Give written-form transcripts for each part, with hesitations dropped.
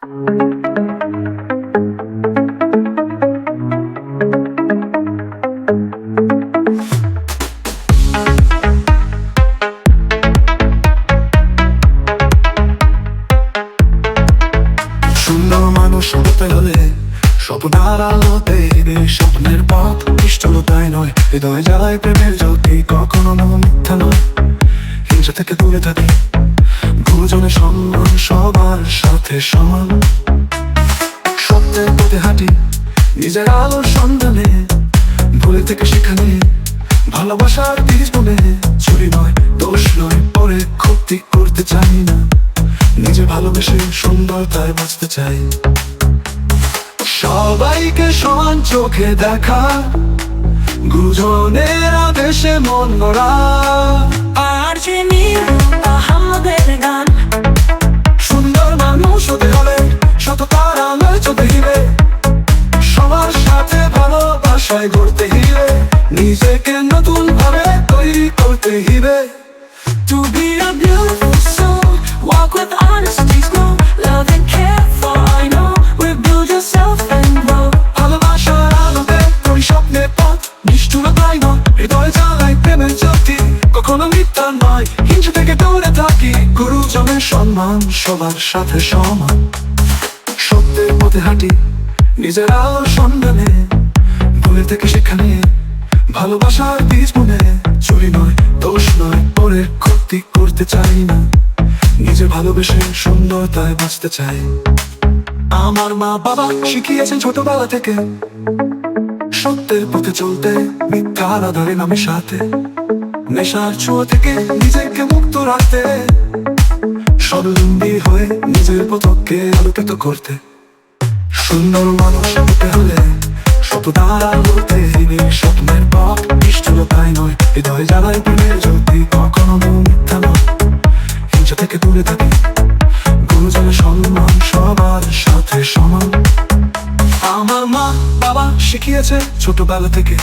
সুন্দর মানুষ হতে হলে স্বপ্নের আলোতে স্বপ্নের পথ নিশ্চলতাই নয়, হৃদয় জ্বালায় প্রেমের জ্যোতি, কখনো না মিথ্যা নয়। হিংসা থেকে দূরে থাকি, গুরুজনের সম্মান সবার সাথে সমান। সত্যের পথে হাঁটি নিজের আলোর সন্ধানে, ভুলে থেকে সেখানে ভালোবাসার বীজ বুনে। চুরি নয়, দোষ নয়, পরে ক্ষতি করতে চাই না, নিজে ভালোবেসে সুন্দরতায় বাঁচতে চাই। সবাইকে সমান চোখে দেখা, গুরুজনের আদেশে মন গড়া। আর চিনি আহমদের গান। সুন্দর মানুষ হতে হলে সততার আলোয় চলতে হিবে, সবার সাথে ভালোবাসায় গড়তে হিবে, নিজেকে নতুন ভাবে তৈরি করতে হিবে। To be a beautiful soul, walk with honesty, grow, love and care for I know, will build yourself and grow. ভালোবাসার আলোতে তোর স্বপ্নের পথ নিষ্ঠুরতাই নয়, হৃদয় জ্বালায় প্রেমের জ্যোতি, কখনো মিথ্যা নয়। হিংসা থেকে দূরে থাকি, গুরুজনের সম্মান সবার সাথে সমান। সত্যের পথে হাঁটি নিজের আলোর সন্ধানে, ভুলে থেকে সেখানে ভালোবাসার বীজ বুনে। চুরি নয়, দোষ নয়, পরে ক্ষতি করতে চাই না, নিজে ভালোবেসে সুন্দরতায় বাঁচতে চাই। আমার মা বাবা শিখিয়েছেন ছোটবেলা থেকে সত্যের পথে চলতে, মিথ্যার আধারে নামের সাথে, নেশার ছোঁয়া থেকে নিজেকে মুক্ত রাখতে, স্বাবলম্বী হয়ে নিজের পথকে আলোকিত করতে। সুন্দর মানুষ হতে হলে সততার আলোতে স্বপ্নের পথ নিষ্ঠুরতাই নয়, হৃদয় জ্বালায় প্রেমের জ্যোতি, কখনো মিথ্যা নয়। হিংসা থেকে দূরে থাকি, গুরুজনের সম্মান সবার সাথে সমান। আমার মা বাবা শিখিয়েছে ছোটবেলা থেকে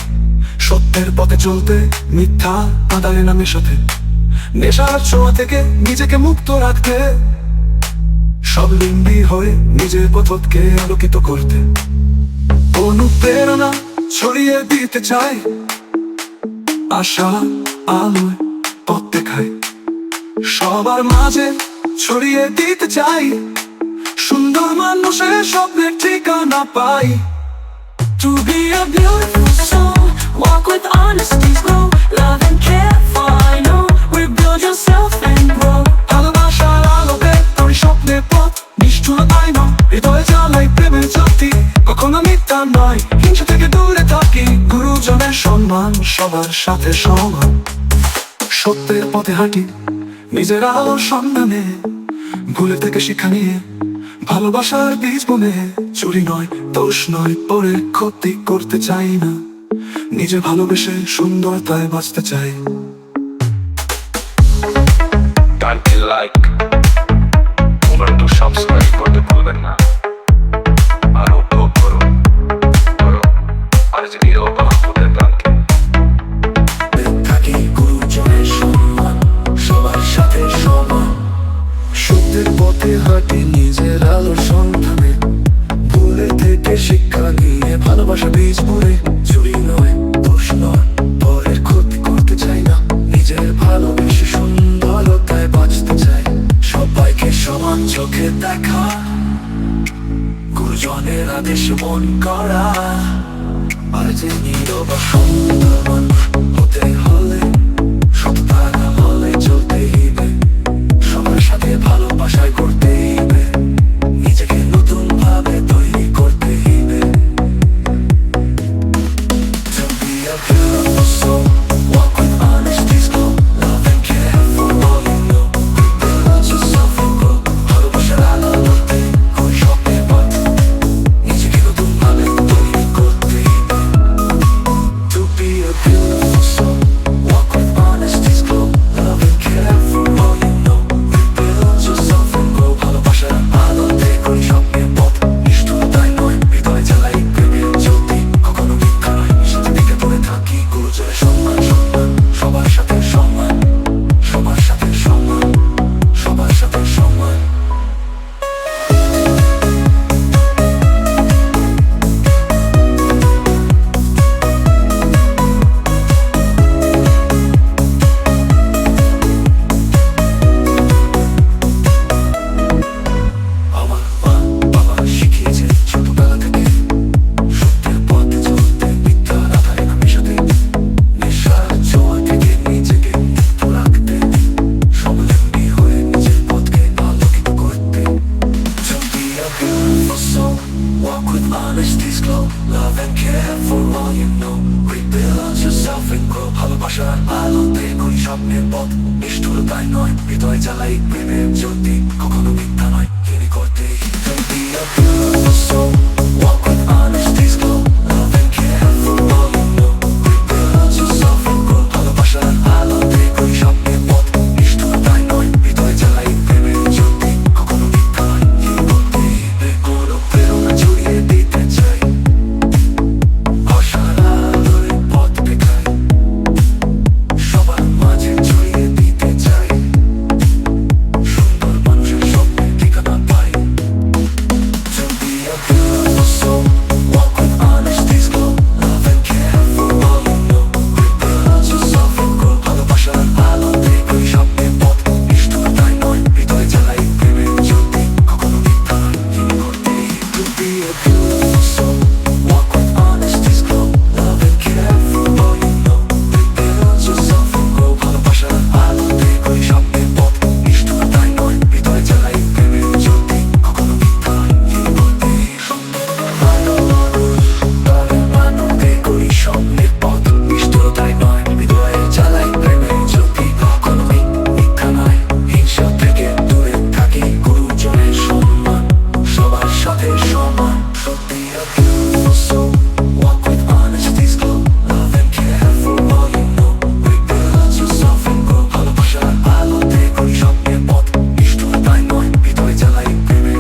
সত্যের পথে চলতে, মিথ্যা আধারে নামের সাথে, নেশার ছোঁয়া থেকে নিজেকে মুক্ত রাখতে, স্বাবলম্বী হয়ে নিজের পথকে আলোকিত করতে। অনুপ্রেরণা ছড়িয়ে দিতে চাই, আশা আলোয় পথ দেখাই, সবার মাঝে ছড়িয়ে দিতে চাই, সুন্দর মানুষের স্বপ্নের ঠিকানা পাই। To be a beautiful soul, walk with honesty, grow, love and care for I know, will build yourself and grow. ভালোবাসার আলোতে তোর স্বপ্নের পথ নিষ্ঠুরতাই নয়, হৃদয় জ্বালায় প্রেমের জ্যোতি, কখনো মিথ্যা নয়। হিংসা থেকে দূরে থাকি, গুরুজনের সম্মান সবার সাথে সমান। সত্যের পথে হাঁটি নিজের আলোর সন্ধানে, ভুলে থেকে শিক্ষা নিয়ে ভালোবাসার বীজ বুনে। চুরি নয়, দোষ নয়, পরে ক্ষতি করতে চাই না, নিজে ভালোবেসে সুন্দরতায় বাঁচতে চাই। গানটি লাইক, কমেন্ট ও সাবস্ক্রাইব করতে ভুলবেন না। আর উপভোগ করুন আর যদি আপনাদের গানকে থাকি গুরুজনের সম্মান সবার সাথে সমান। সত্যের পথে হাঁটি নিজের আলোর সন্ধানে, ভুলে থেকে শিক্ষা নিয়ে ভালোবাসা বীজ বুনে। চুরি নয়, দোষ নয়, পরের ক্ষতি করতে চাই না, নিজের ভালোবেসে সুন্দরতায় বাঁচতে চাই। সবাইকে সমান চোখে দেখা, গুরুজনের আদেশ মন করা। আর যে নীরব সুন্দর মানুষ হতে হলে সততার আলোয় চলতে হিবে, সবার সাথে ভালোবাসায় করতে হিবে, নিজেকে নতুন ভাবে তৈরি করতে হিবে। To be a beautiful soul, walk with honesty, grow, love and care for all you know, build yourself and grow. ভালোবাসার আলোতে কোন স্বপ্নের পথ নিজেকে নতুন ভাবে তৈরি করতে হিবে। To be a beautiful soul, walk with honesty, grow, love and care for all you know, build yourself and grow. with honesty's glow, love and care for all you know. Rebuild yourself and grow. ভালোবাসার আলোতে করি স্বপ্নের পথ, নিষ্ঠুরতায় নয়, হৃদয় জ্বালাই প্রেমের জ্যোতি, কখনো মিথ্যা নয়, তিনি করতে Don't be a beautiful soul, walk with honesty's glow, love and care for all you know. Rebuild yourself and grow. ভালোবাসার আলোতে করি স্বপ্নের পথ, নিষ্ঠুরতায় নয়, হৃদয় জ্বালাই প্রেমের জ্যোতি, কখনো মিথ্যা নয়, তিনি করতে কোনো প্রেরণা ছড়িয়ে দিতে চাই, আশার আলোয় পথ দেখাই, সবার মাঝে ছড়িয়ে দিতে চাই, সুন্দর মানুষের স্বপ্নে ঠিকানা পাই। To be a beautiful soul, walk with honesty's glow, love and care for all you know. Rebuild yourself and grow. ভালোবাসার আলোতে করি স্বপ্নের পথ, নিষ্ঠুরতায় নয়, হৃদয় জ্বালাই প্রেমের জ্যোতি, কখনো মিথ্যা নয়, তিনি করতে To be a beautiful soul, walk with honesty's glow, love and care for all you know. Rebuild yourself and grow. ভালোবাসার আলোতে করি স্বপ্নের পথ, নিষ্ঠুরতায় নয়, হৃদয় জ্বালাই প্রেমের জ্যোতি, কখনো মিথ্যা নয়, তিনি করতে আলোতে করি স্বপ্নের পথ, নিষ্ঠুরতায় নয়, হৃদয়ে জ্বালাই প্রেমের জ্যোতি, কখনো মিথ্যা নয়, হিংসা থেকে দূরে থাকি, গুরুজনের সম্মান, সবার সাথে সমান। So be a beautiful soul, walk with honesty's glow, love and care for all you know. Rebuild yourself and grow. ভালোবাসার আলোতে করি স্বপ্নের পথ, নিষ্ঠুরতায় নয়, হৃদয় জ্বালাই প্রেমের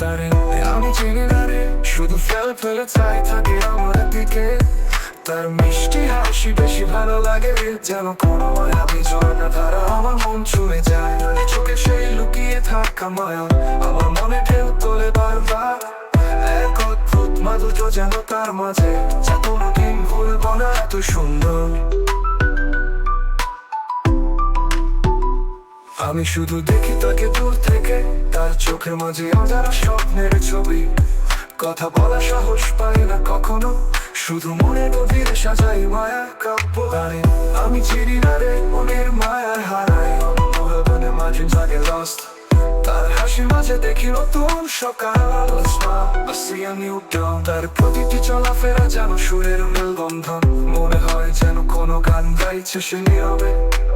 তারে আমি চিনি না রে, শুধু ফেল ফেলে চাই থাকে আমার দিকে, তার মিষ্টি হাসি বেশি ভালো লাগে রে, যেন কোনো মায়াবী ঝর্ণা ধারা আমার মন ছুঁয়ে যায়, চোখে সেই লুকিয়ে থাকা মায়া আমার মনে ঢেউ তোলে বারবার, এক অদ্ভুত মাধুর্য যেন তার মাঝে, যা কোনোদিন ভুলবো না, এত সুন্দর। আমি শুধু দেখি তাকে দূর থেকে, তার চোখের মাঝে অজানা স্বপ্নের ছবি, কথা বলা সাহস পাই না কখনো, শুধু মনে গভীরে সাজাই মায়া কাব্য গানে। আমি চিনি না রে মনের মায়ার হারাই, মহাবনে মাঝে জাগে লস্ট, তার হাসি মাঝে দেখি নতুন সকাল, তার প্রতিটি চলাফেরা যেন সুরের মেলবন্ধন, মনে হয় যেন কোনো গান গাইছে সে নীরবে,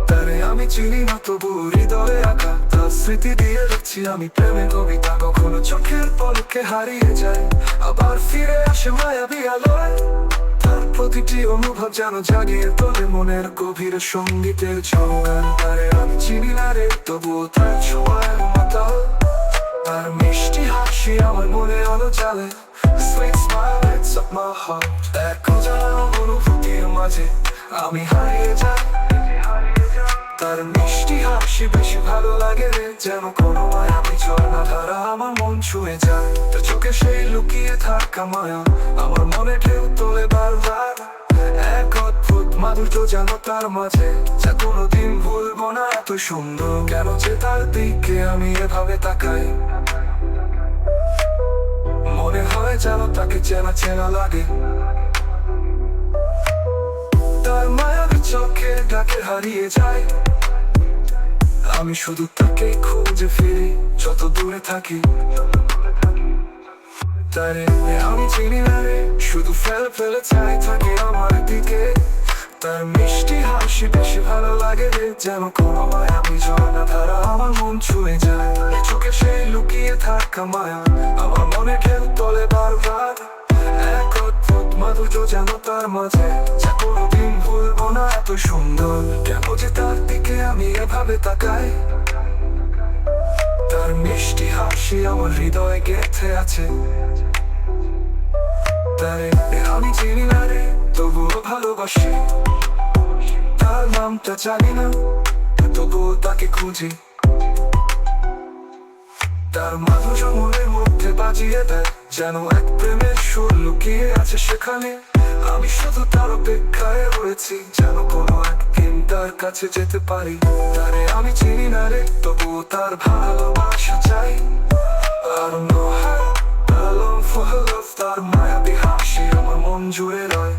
তারে আমি চিনি না তবু হৃদয়ে আঁকা, তার স্মৃতি দিয়ে দেখছি আমি প্রেমের কবিতা, কখনো চোখের পলকে হারিয়ে যায়, আবার ফিরে আসে মায়াবী আলোয়, তার প্রতিটি অনুভব যেন জাগিয়ে তোলে মনের গভীর সঙ্গীতের ঝঙ্কার, তারে আমি চিনি না রে তবুও তার ছোঁয়ার মাতাল, তার মিষ্টি হাসি আমার মনে আলো জ্বালে, sweet smile lights up my heart, এক অজানা অনুভূতির মাঝে আমি হারিয়ে যাই, তার মিষ্টি হাসি বেশি ভালো লাগে রে, যেন কোনো মায়াবী ঝর্ণা ধারা আমার মন ছুঁয়ে যায়, তার চোখে সেই লুকিয়ে থাকা মায়া আমার মনে ঢেউ তোলে বারবার, এক অদ্ভুত মাধুর্য যেন তার মাঝে, যা কোনোদিন ভুলবো না, এত সুন্দর। কেন যে তার দিকে আমি এভাবে তাকাই, মনে হয় যেন তাকে চেনা চেনা লাগে, তার মায়াবী চোখে ডাকে হারিয়ে যায়, আমি শুধু তাকেই খুঁজে ফিরি যত দূরে থাকি, তারে আমি চিনি না রে, শুধু ফেলে ফেলে চাই থাকে আমার দিকে, তার মিষ্টি হাসি বেশি ভালো লাগে রে, যেন কোনো মায়াবী ঝর্ণা ধারা আমার মন ছুঁয়ে যায়, চোখে সেই লুকিয়ে থাকা মায়া আমার মনে ঢেউ তোলে বারবার, এক অদ্ভুত মাধুর্য যেন তার মাঝে, যা কোনোদিন ভুলবো না, এত সুন্দর। কেন যে তার দিকে আমি এভাবে তাকাই, তার মিষ্টি হাসি আমার হৃদয়ে গেঁথে আছে, তারে আমি চিনি না রে তবুও ভালোবাসি, তার নামটা জানি না তবুও তাকে খুঁজি, তার মাধুর্য মনের মধ্যে বাজিয়ে দেয়, যেন এক প্রেমের সুর লুকিয়ে আছে সেখানে, আমি শুধু তার অপেক্ষায় রয়েছি, যেন কোনো একদিন তার কাছে যেতে পারি, তারে আমি চিনি না রে তবুও তার ভালোবাসা চাই, আর তার মায়াবী হাসি আমার মন জুড়ে রয়।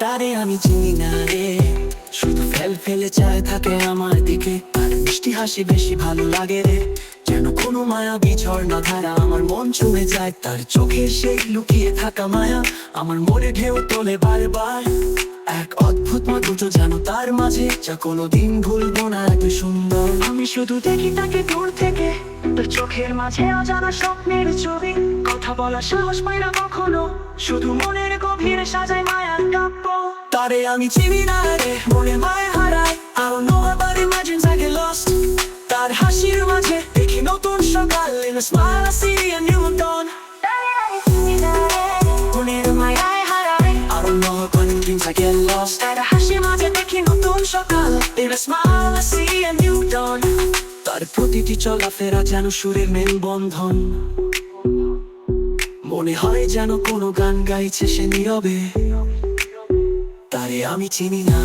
তারে আমি চিনি না রে, শুধু ফেলে চায় থাকে আমার দিকে। আর মিষ্টি হাসি বেশি ভালো লাগে রে, যেন কোনো মায়াবী ঝর্ণা ধারা আমার মন ছুঁয়ে যায়। তার চোখে সেই লুকিয়ে থাকা মায়া আমার মনে ঢেউ তোলে বারবার। এক অদ্ভুত মাধুর্য যেন তার মাঝে, যা কোনোদিন ভুলবো না, এত সুন্দর। আমি শুধু দেখি তাকে দূর থেকে, তার চোখের মাঝে অজানা স্বপ্নের ছবি। কথা বলার সাহস পাই না কখনো, শুধু মনের গভীরে সাজাই মায়ার কাব্য। তারে আমি চিনি না রে, মনে মায়া হারাই, I don't know about imagines I get lost. তার হাসির মাঝে দেখি নতুন সকাল, in a smile I see a new dawn. তারে আমি চিনি না রে, মনের মায়ায় হারাই, I don't know about dreams I get lost. তার হাসির মাঝে দেখি নতুন সকাল, in a smile I see a new dawn. তার প্রতিটি চলাফেরা যেন সুরের মেলবন্ধন, মনে হয় যেন কোনো গান গাইছে সে নীরবে। তারে আমি চিনি না,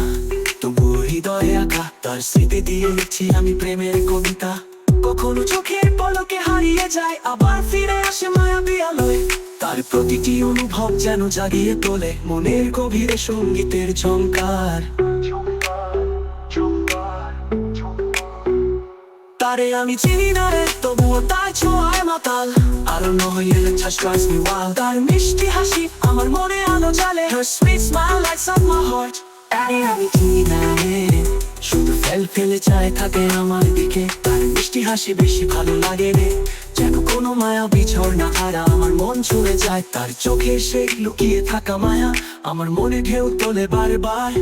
তবু হৃদয়ে আঁকা তার স্মৃতি দিয়ে লিখছি আমি প্রেমের কবিতা। কখনো চোখের পলকে হারিয়ে যায়, আবার ফিরে আসে মায়াবী আলোয়। তার প্রতিটি অনুভব যেন জাগিয়ে তোলে মনের গভীরে সঙ্গীতের ঝংকার। তারে আমি চিনি না রে, তবুও তার ছোঁয়ায় মাতাল, I don't know how your touch drives me wild. তার মিষ্টি হাসি আমার মনে আলো জ্বালে, her sweet smile lights up my heart. তারে আমি চিনি না রে, শুধু ফেলে চায় থাকে আমার দিকে। তার মিষ্টি হাসি বেশি ভালো লাগে রে, যেন কোনো মায়াবী ঝর্ণা ধারা আমার মন ছুঁয়ে যায়। তার চোখে সেই লুকিয়ে থাকা মায়া আমার মনে ঢেউ তোলে বারবার।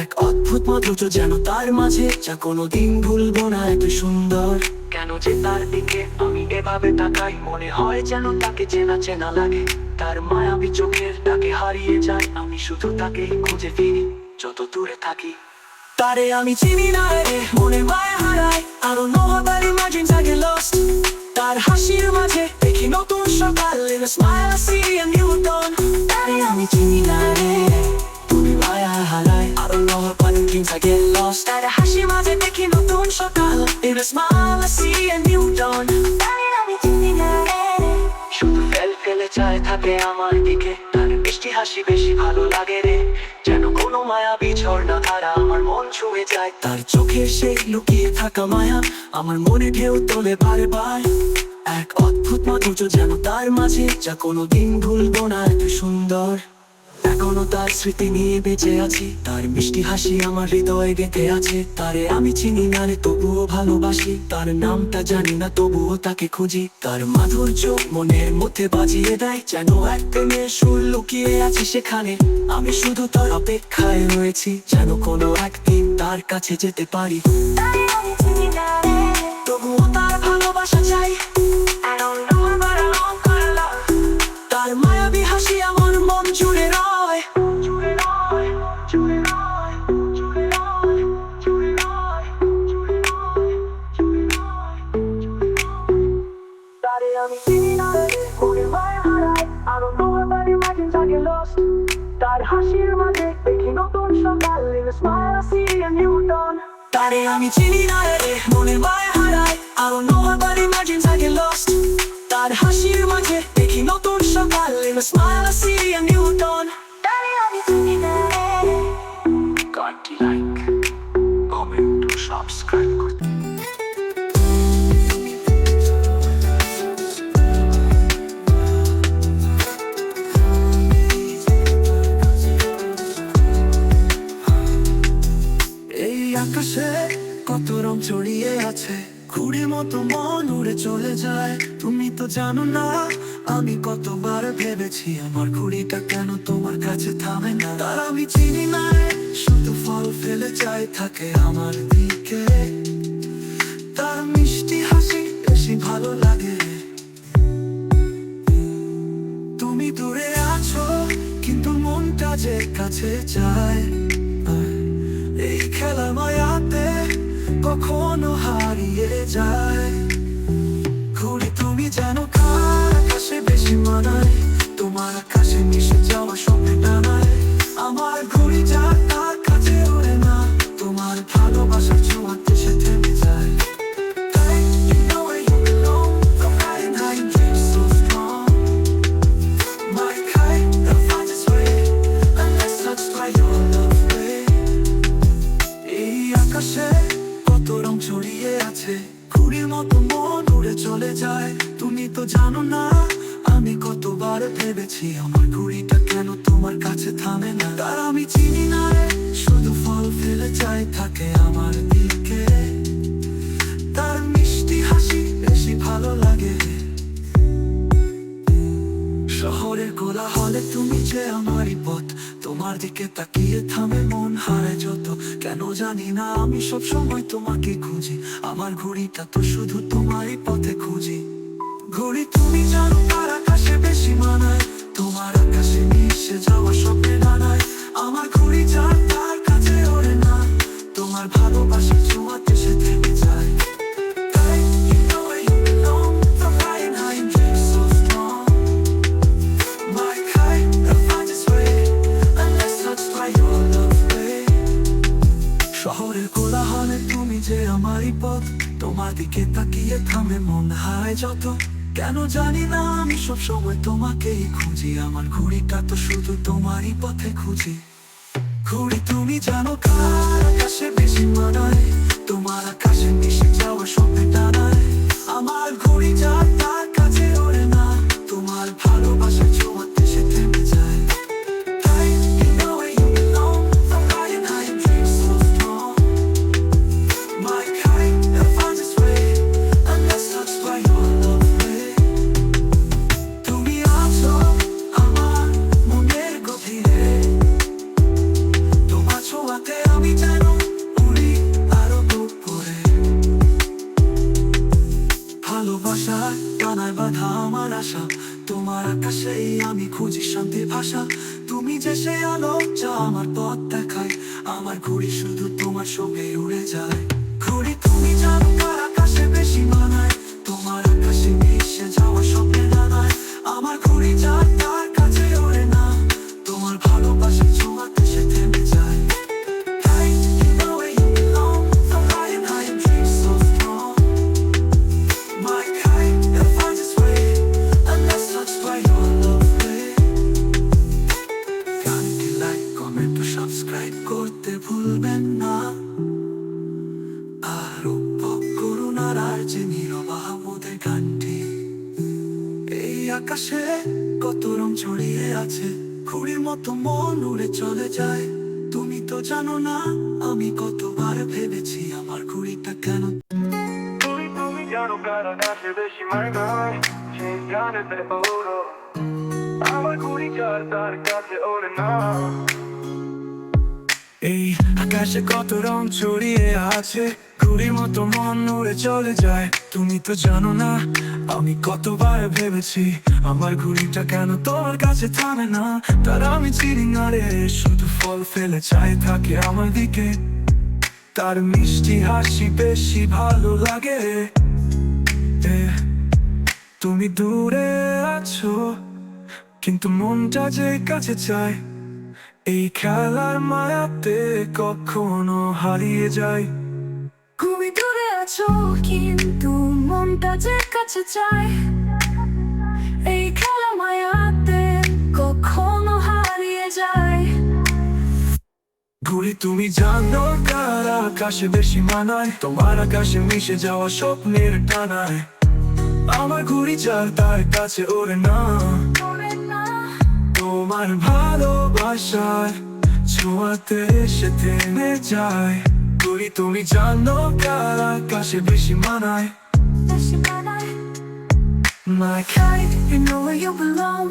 এক অদ্ভুত মাধুর্য যেন তার মাঝে, যা কোনোদিন ভুলবো না, এত সুন্দর। কেন যে তার দিকে আমি এভাবে তাকাই, মনে হয় যেন তাকে চেনা চেনা লাগে। তার মায়াবী চোখের তাকে হারিয়ে যায়, আমি শুধু তাকে খুঁজে ফিরি যত দূরে থাকি। তারে আমি চিনি না রে, মনে মায়া হারাই, I don't know about imagines I get lost. তার হাসির মাঝে দেখি নতুন সকাল, in a smile I see a new dawn. তারে আমি চিনি না রে, তুমি মায়া হারাই, I don't know about dreams I get lost. তার হাসির মাঝে দেখি নতুন সকাল, in a smile I see a new dawn. তারে আমি চিনি না রে, শুধু ফেলে চায় থাকে আমার দিকে। তার মিষ্টি হাসি বেশি ভালো লাগে রে, যেন কোনো মায়াবী ঝর্ণা ধারা আমার মন ছুঁয়ে যায়। তার চোখে সেই লুকিয়ে থাকা মায়া আমার মনে ঢেউ তোলে বারবার। এক অদ্ভুত মাধুর্য যেন তার মাঝে, যা কোনোদিন ভুলবো না, এত সুন্দর। এখনো তার স্মৃতি নিয়ে বেঁচে আছি, তার মিষ্টি হাসি আমার হৃদয়ে গেঁথে আছে। তারে আমি চিনি না রে, তবুও ভালোবাসি, তার নামটা জানি না তবুও তাকে খুঁজি। তার মাধুর্য মনের মধ্যে বাজিয়ে দেয়, যেন এক প্রেমের সুর লুকিয়ে আছে সেখানে। আমি শুধু তার অপেক্ষায় রয়েছি, যেন কোনো একদিন তার কাছে যেতে পারি। তারে আমি চিনি না রে, তবুও তার ভালোবাসা চাই, I don't know but I long for love. তার মায়াবী হাসি আমার মন জুড়ে রয়। তারে আমি চিনি না রে, মনে মায়া হারাই, I don't know about imagines I get lost. তার হাসির মাঝে দেখি নতুন সকাল, in a smile I see a new dawn. তারে আমি চিনি না রে, মনে মায়া হারাই, I don't know about imagines I get lost. তার হাসির মাঝে দেখি নতুন সকাল, in a smile I see a new dawn. তারে আমি চিনি না রে। গানটি লাইক, কমেন্ট ও সাবস্ক্রাইব করতে। এই আকাশে কত রং ছড়িয়ে আছে, ঘুড়ির মতো মন উড়ে চলে যায়। তুমি তো জানো না আমি কতবার ভেবেছি, আমার ঘুড়িটা কেন তোমার কাছে থামে না। তার আমি চিনি না রে, শুধু ফেলে চায় থাকে আমার দিকে। তার মিষ্টি হাসি বেশি ভালো লাগে। তুমি দূরে আছো কিন্তু মনটা যে কাছে যায়। এই খেলা মায়াতে কখনো হারিয়ে যায়। ঘুড়ি তুমি জানো কার আকাশে বেশি মানায়, তোমার আকাশে মিশে যাওয়া স্বপ্নে টানায়। আমার ঘুড়ি যা তার কাছে ওড়ে না, তোমার ভালোবাসার ছোঁয়াতে সে থেমে যায়। তাই you know where you belong, come riding high and dreams so strong. My kite, the finds its way, and let's touch by your ভেবেছি আমার ঘড়িটা কেন তোমার কাছে থামে না। তার আমি চিনি না রে, শুধু ফল ফেলে চাই থাকে আমার দিকে। তার মিষ্টি হাসি বেশি ভালো লাগে। শহরের কোলাহলে তুমি যে আমারই পথ, তোমার দিকে তাকিয়ে থামে মন হারায় যত। কেন জানি না আমি সব সময় তোমাকে খুঁজি, আমার ঘড়িটা তো শুধু তোমারই পথে খুঁজি। ঘড়ি তুমি জানো কার আকাশে বেশি মানায়, তোমার আকাশে মিশে যাওয়া স্বপ্নে নানায়। আমার ঘড়ি যার তার কাছে ওড়ে না, তোমার ভালোবাসা ছোঁয়াতে সে থেমে যায়। তাই you know where you belong, the flying high and dream so strong. My kite will find its way unless touched by your love way. শহরের কোলাহলে তুমি যে আমারই পথ, তোমার দিকে তাকিয়ে থামে মন হারায় যত। কেন জানি না আমি সব সময় তোমাকেই খুঁজি, আমার ঘড়িটা তো শুধু তোমারই পথে খুঁজি। ঘড়ি তুমি জানো কার আকাশে বেশি মানায়, তোমার আকাশে মিশে যাওয়া স্বপ্নে টানায়। আমার ঘড়ি যার তার কাছে ওড়ে না, তোমার ভালোবাসা ছোঁয়াতে সে থেমে যায়। তাই you know where you belong, the flying high and dream so strong. My kite will find its way unless touched by your love way. তুমি আছো আমার মনের গভীরে, তোমার ছোঁয়াতে আমি যেন উড়ি আরো উপরে। ভালোবাসার ডানায় বাঁধা আমার আশা, তোমার আকাশেই আমি খুঁজি শান্তির ভাষা। তুমি যে সে আলো যা আমার পথ দেখায়, আমার ঘড়ি শুধু তোমার সঙ্গে উড়ে যায়। ঘড়ি তুমি জানো কার আকাশে বেশি মানায়, তোমার আকাশে মিশে যাওয়া স্বপ্নে নানায়। আমার ঘড়ি যার তার কাছে ওড়ে না, তোমার ভালোবাসা ছোঁয়াতে সে থেমে যায়। তাই you know where you belong, the flying high and dream so strong. My kite will find its way unless touched by your love way. গানটি লাইক কমেন্ট ও সাবস্ক্রাইব করতে ভুলবেন না। আর উপভোগ করুন আর যে নীরব আহমদের গানটি। এই আকাশে কত রং ছড়িয়ে আছে, ঘুড়ির মতো মন উড়ে চলে যায়। তুমি তো জানো না আমি কতবার ভেবেছি আমার ঘড়িটা কেন। তুমি জানো কার আকাশে বেশি মানায়, সেই গানেতে ওড়ো, আমার ঘড়ি যার তার কাছে ওড়ে না। এই আকাশে কত রং ছড়িয়ে আছে, ঘুড়ির মতো মন উড়ে চলে যায়। তুমি তো জানো না আমি কতবার ভেবেছি আমার ঘড়িটা কেন তোমার কাছে থামে না। তার আমি চিনি না রে, শুধু ফল ফেলে চাই থাকে আমার দিকে। তার মিষ্টি হাসি বেশি ভালো লাগে। তুমি দূরে আছো কিন্তু মনটা যে কাছে চায়, এই খেলার মায়াতে কখনো হারিয়ে যায়। তুমি দূরে আছো কিন্তু মনটা যে কাছে চায়, এই খেলা মায়াতে কখনো হারিয়ে যায়। ঘুড়ি তুমি জানো কার আকাশে বেশি মানায়, তোমার আকাশে মিশে যাওয়া স্বপ্নের টানায়। আমার ঘুড়ি যার তার কাছে ওড়ে না, তোমার ভালোবাসার ছোঁয়াতে এসে থেমে যায়। ঘুড়ি তুমি জানো কার আকাশে বেশি মানায়। My kite, you know where you belong,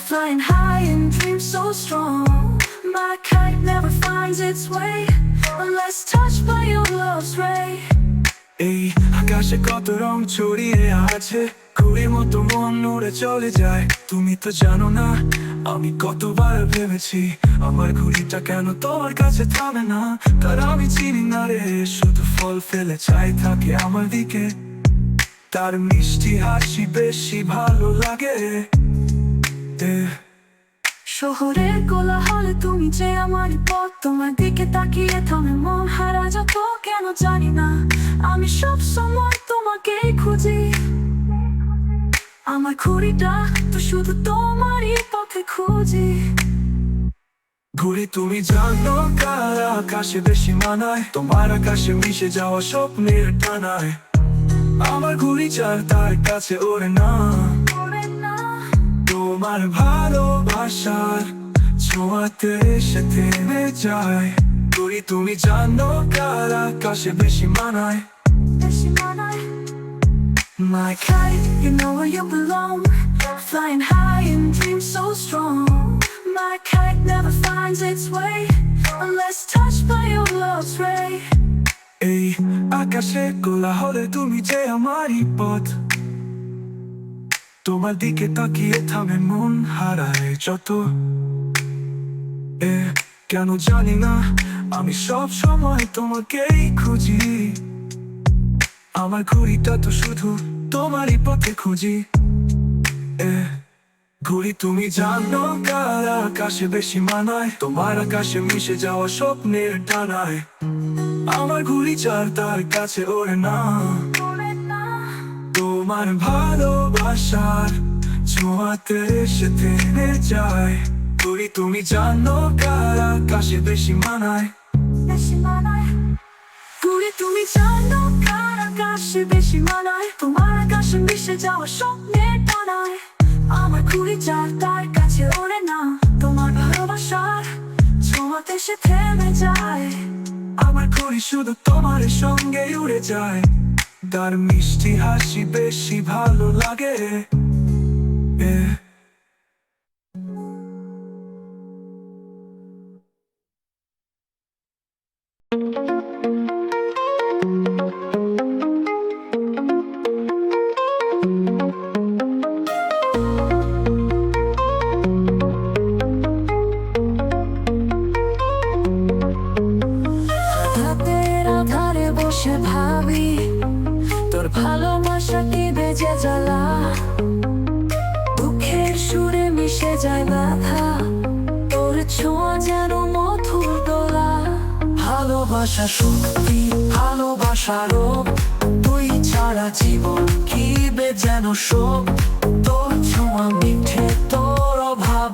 flying high and dream so strong. My kite never finds its way unless touched by your love's ray. এই আকাশে কত রং ছড়িয়ে আছে, ঘুড়ির মতো মন উড়ে চলে যায়। তুমি তো জানো না আমি কতবার ভেবেছি আমার ঘড়িটা কেন তোমার কাছে থামে না। তার আমি চিনি না রে, শুধু ফল ফেলে চাই থাকে আমার দিকে। তার মিষ্টি হাসি বেশি ভালো লাগে। শহরের কোলাহলে তুমি যে আমার পথ, তোমার দিকে তাকিয়ে থামে মন হারা যত। কেন জানি না আমি সব সময় তোমাকেই খুঁজি, আমার ঘড়িটা তো শুধু তোমারই পথে খুঁজি। ঘুড়ি তুমি জানো কার আকাশে বেশি মানায়, তোমার আকাশে মিশে যাওয়া স্বপ্নের টানায়। আমার ঘড়ি যার তার কাছে ওড়ে না, তোমার ভালোবাসার ছোঁয়াতে এসে থেমে যায় ঘুড়ি তুমি জানো কার আকাশে বেশি মানায় My kite, you know where you belong. Flying high and dreams so strong. My kite never finds its way unless touched by your love's ray. এই আকাশে কোলাহলে তুমি যে আমারই পথ তোমার দিকে তাকিয়ে থামে মন হারায় যত কেন জানি না আমি সব সময় তোমাকেই খুঁজি আমার ঘড়িটা তো শুধু তোমারই পথে খুঁজি ঘুড়ি তুমি জানো কার আকাশে বেশি মানায় তোমার আকাশে মিশে যাওয়া স্বপ্নের ডানায় আমার ঘুড়ি চার তার কাছে ওড়ে না তোমার ভালোবাসার ছোঁয়াতে এসে থেমে যায় ঘুড়ি তুমি জানো কার আকাশে বেশি মানায় ঘুড়ি তুমি জানো কার আকাশে বেশি মানায় তোমার আকাশে মিশে যাওয়া স্বপ্নের ডানায় আমার ঘুড়ি চার তার কাছে ওড়ে না তোমার ভালোবাসার ছোঁয়াতে সে থেমে যায় আমার ঘড়ি শুধু তোমার সঙ্গে উড়ে যায় তার মিষ্টি হাসি বেশি ভালো লাগে রাতের আধারে বসে ভাবি তোর ভালোবাসাটি বেজে জ্বালা দুঃখের সুরে মিশে যায় ব্যথা তোর ছোঁয়া যেন মধুর দোলা ভালোবাসা সত্যি ভালোবাসা রোগ তুই ছাড়া জীবন কি বে যেন শোক তোর ছোঁয়া মিঠে তোর অভাব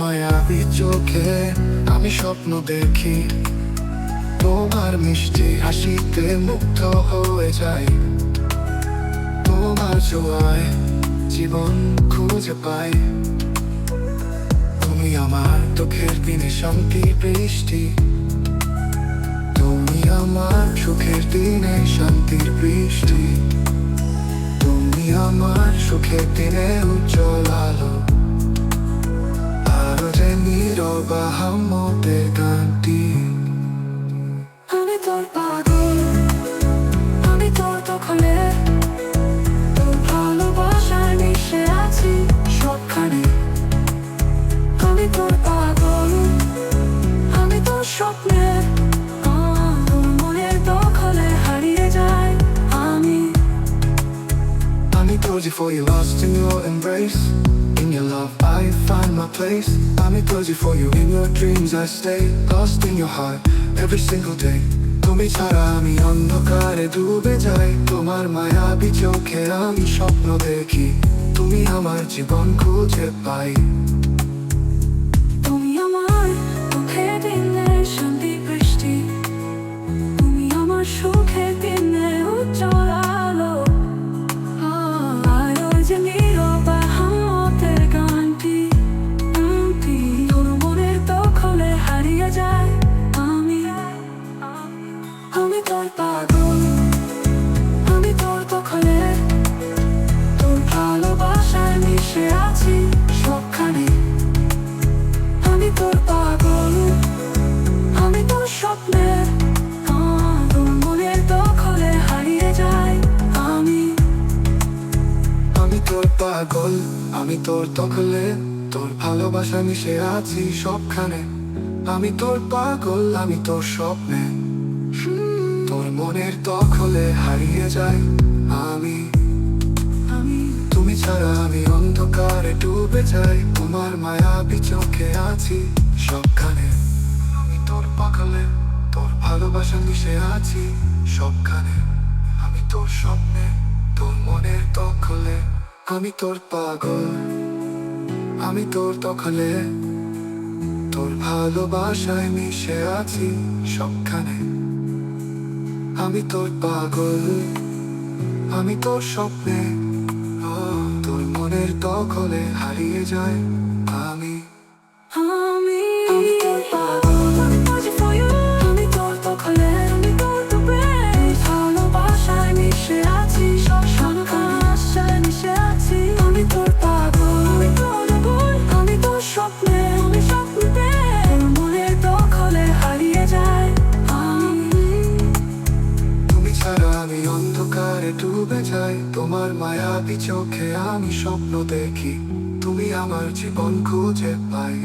মায়াবী চোখে আমি স্বপ্ন দেখি, তোমার মিষ্টি হাসিতে মুগ্ধ হয়ে যাই, তোমার ছোঁয়ায় জীবন খুঁজে পাই। তুমি আমার চোখের দিনে শান্তি বৃষ্টি, তুমি আমার সুখের দিনে শান্তির বৃষ্টি, তুমি আমার সুখের দিনে উজ্জ্বল আলো, আরো যে নীরব আহম্মদের গানটি। আমি তোর পাগল, আমি তোর দখলে, তোর ভালোবাসায় মিশে আছি সবখানে। আমি তোর পাগল, আমি তোর স্বপ্নে, তোর মনের দখলে হারিয়ে যাই আমি। আমি তোর for you, lost in your embrace. In your love I find my place. I'm cozy for you, in your dreams I stay, lost in your heart every single day. তুমি ছাড়া আমি অন্ধকারে ডুবে যাই, তোমার মায়াবী চোখে আমি স্বপ্ন দেখি, তুমি আমার জীবন খুঁজে পাই। তুমি আমার চোখের দিনে শান্তি বৃষ্টি, তুমি আমার সুখের দিনে উজ্জ্বল আলো, আলো যে নীরব আহম্মদের গানটি। তোর মনের দখলে হারিয়ে যায় আমি। আমি তোর পাগল, আমি তোর দখলে, তোর ভালোবাসায় মিশে আছি সবখানে। আমি তোর পাগল, আমি তোর স্বপ্নে, তোর মনের দখলে হারিয়ে যাই আমি। আমি তোর পাগল, আমি তোর দখলে, তোর ভালোবাসা মিশে আছি সবখানে। আমি তোর পাগল, আমি তোর স্বপ্নে, তোর মনের দখলে হারিয়ে যাই আমি। তুমি ছাড়া আমি অন্ধকারে ডুবে যাই, তোমার মায়াবী চোখে আছি সবখানে। আমি তোর পাগলে, তোর ভালোবাসা মিশে আছি সবখানে। আমি তোর স্বপ্নে, তোর মনের দখলে। আমি তোর পাগল, আমি তোর দখলে, তোর ভালোবাসায় মিশে আছি সবখানে। আমি তোর পাগল, আমি তোর স্বপ্নে, তোর মনের দখলে হারিয়ে যায় আমি। আমি তোর পাগল, আমি cozy for you, আমি তোর দখলে, আমি তোর ডুবে, ভালোবাসায় মিশে আছি সবখানে মিশে আছি। আমি তোর পাগল, আমি তোর দখল, আমি তোর স্বপ্নে, আমি স্বপ্নে, তোর মনের দখলে হারিয়ে যাই আমি। তুমি ছাড়া আমি অন্ধকারে ডুবে যাই, তোমার মায়াবী চোখে আমি স্বপ্ন দেখি, তুমি আমার জীবন খুঁজে পাই।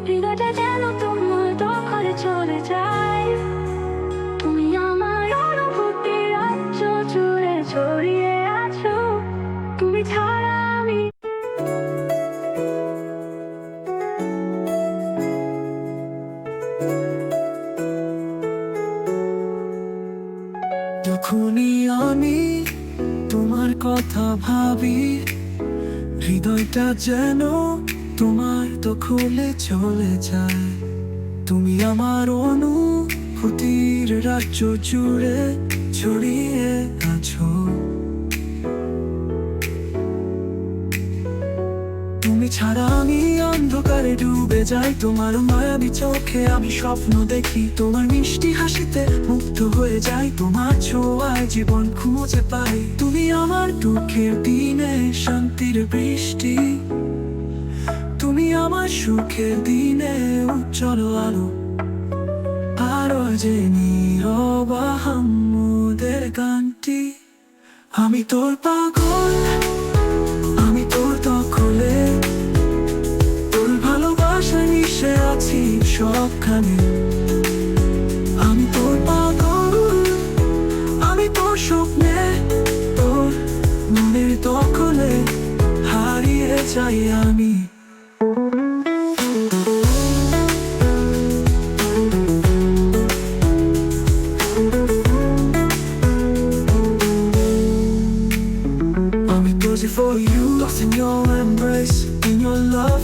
হৃদয়টা যেন তোমার দখলে চলে যায়, তুমি আমার অনুভূতির রাজ্য জুড়ে ছড়িয়ে আছো, তুমি ছাড়া আমি। যখনই আমি তোমার কথা ভাবি, হৃদয়টা যেন তোমার দখলে চলে যায়, তুমি আমার অনুভূতির রাজ্য জুড়ে ছড়িয়ে আছো। তুমি ছাড়া আমি অন্ধকারে ডুবে যাই, তোমার মায়াবী চোখে আমি স্বপ্ন দেখি, তোমার মিষ্টি হাসিতে মুগ্ধ হয়ে যাই, তোমার ছোঁয়ায় জীবন খুঁজে পাই। তুমি আমার দুঃখের দিনে শান্তির বৃষ্টি, তুমি আমার সুখের দিনে উজ্জ্বল আলো, আরো যে নীরব আহম্মদের গানটি। আমি তোর পাগল, আমি তোর দখলে, তোর ভালোবাসায় মিশে আছি সবখানে। আমি তোর পাগল, আমি তোর স্বপ্নে, তোর মনের দখলে হারিয়ে যাই আমি।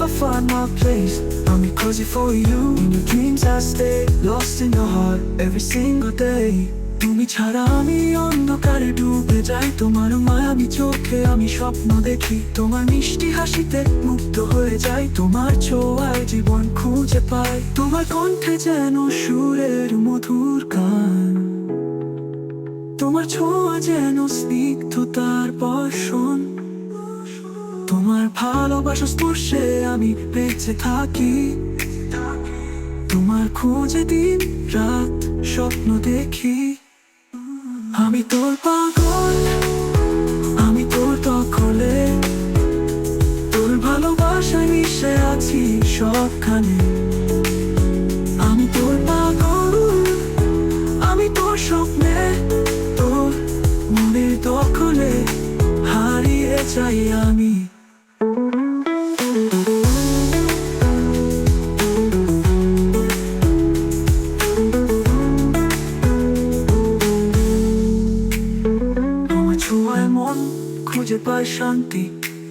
I find my place. I'm crazy for you. In your dreams I stay lost in your heart every single day. তুমি ছাড়া আমি অন্ধকারে ডুবে যাই, তোমার মায়াবী চোখে আমি স্বপ্ন দেখি, তোমার মিষ্টি হাসিতে মুগ্ধ হয়ে যাই, তোমার ছোঁয়ায় জীবন খুঁজে পাই, তোমার কণ্ঠে যেন সুরের মধুর গান, তোমার ছোঁয়া যেন স্নিগ্ধতার বর্ষণ, তোমার ভালোবাসা স্পর্শে আমি বেঁচে থাকি, তোমার খোঁজে দিন রাত স্বপ্ন দেখি। আমি তোর পাগল, আমি তোর দখলে, তোর ভালোবাসায় মিশে আছি সবখানে। আমি তোর পাগল, আমি তোর স্বপ্নে, তোর মনের দখলে হারিয়ে যাই আমি। খুঁজে পাই শান্তি,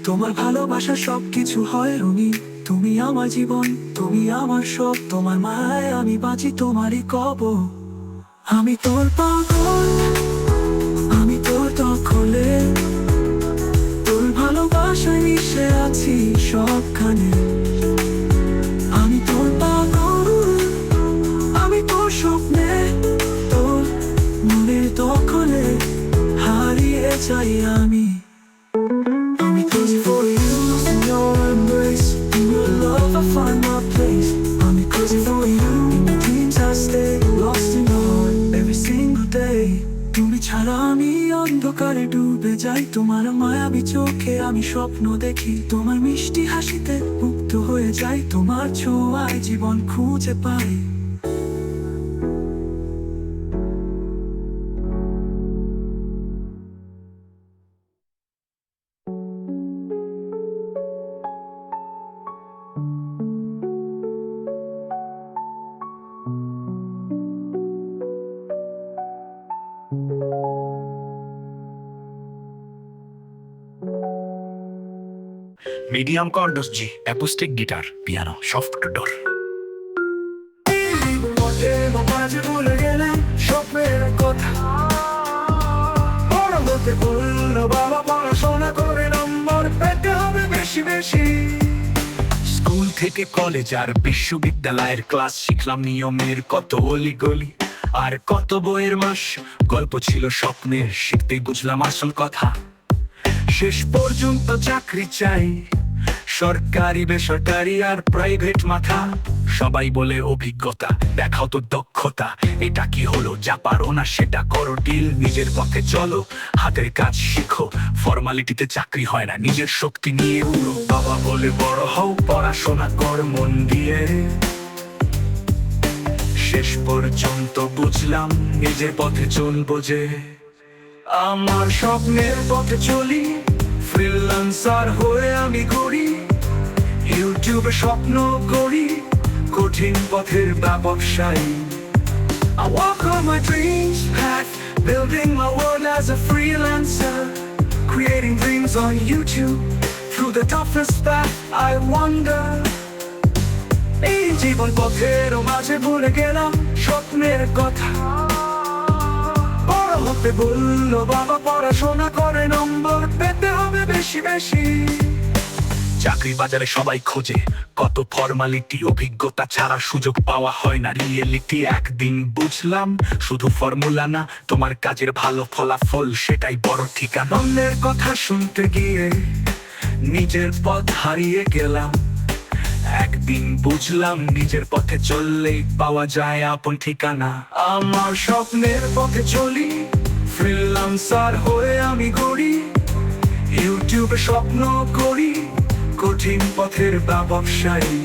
তোমার ভালোবাসা সবকিছু হয় রঙিন, তুমি আমার জীবন, তুমি আমার সব, তোমার মায়ায় আমি বাঁচি তোমারই কব। আমি তোর পাগল, আমি তোর দখলে, তোর ভালোবাসায় মিশে আছি সবখানে। আমি তোর পাগল, আমি তোর স্বপ্নে, তোর মনের দখলে হারিয়ে যাই আমি। তুমি ছাড়া আমি অন্ধকারে ডুবে যাই, তোমার মায়াবী চোখে আমি স্বপ্ন দেখি, তোমার মিষ্টি হাসিতে মুগ্ধ হয়ে যাই, তোমার ছোঁয়ায় জীবন খুঁজে পাই। মিডিয়াম কর্ডস জি, অ্যাকুস্টিক গিটার, পিয়ানো, সফট ডোর। মাঝে ভুলে গেলাম স্বপ্নের কথা, বড় হতে বললো বাবা পড়াশোনা করে নম্বর পেতে হবে বেশি বেশি। স্কুল থেকে কলেজ আর বিশ্ববিদ্যালয়ের ক্লাস শিখলাম নিয়মের কত অলিগলি, আর কত বইয়ের মাস গল্প ছিল স্বপ্নের, শিখতে বুঝলাম আসল কথা। শেষ পর্যন্ত চাকরি চাই, সরকারি বেসরকারি আর প্রাইভেট মাথা, সবাই বলে অভিজ্ঞতা, দেখাও তো দক্ষতা, এটা কি হলো যা পারো না সেটা করো ডিল, নিজের পথে চলো, হাতের কাজ শিখো, ফর্মালিটিতে চাকরি হয় না, নিজের শক্তি নিয়ে উড়ো। বাবা বলে বড় হও, পড়াশোনা কর মন দিয়ে, শেষ পর্যন্ত বুঝলাম নিজের পথে চলবো যে। আমার স্বপ্নের পথে চলি, ফ্রিল্যান্সার হয়ে আমি ঘুরি, ইউটিউবে স্বপ্ন করি, কঠিন পথের ব্যবসায়ী। I walk on my dreams path, building my world as a freelancer, creating dreams on YouTube, through the toughest path I wonder. এই জীবন পথের মাঝে ভুলে গেলাম স্বপ্নের কথা, বড় হতে বললো বাবা পড়াশোনা করে নম্বর পেতে হবে বেশি বেশি। চাকরি বাজারে সবাই খোঁজে কত ফর্মালিটি, অভিজ্ঞতা ছাড়া সুযোগ পাওয়া হয় না রিয়েলিটি। একদিন বুঝলাম শুধু ফর্মুলা না, তোমার কাজের ভালো ফলাফল সেটাই বড় ঠিকানা। অন্যের কথা শুনতে গিয়ে নিজের পথ হারিয়ে গেলাম, একদিন বুঝলাম নিজের পথে চললেই পাওয়া যায় আপন ঠিকানা। আমার স্বপ্নের পথে চলি, ফ্রিল্যান্সার হয়ে আমি ঘুরি, ইউটিউবে স্বপ্ন করি, কঠিন পথের ব্যবসায়ী।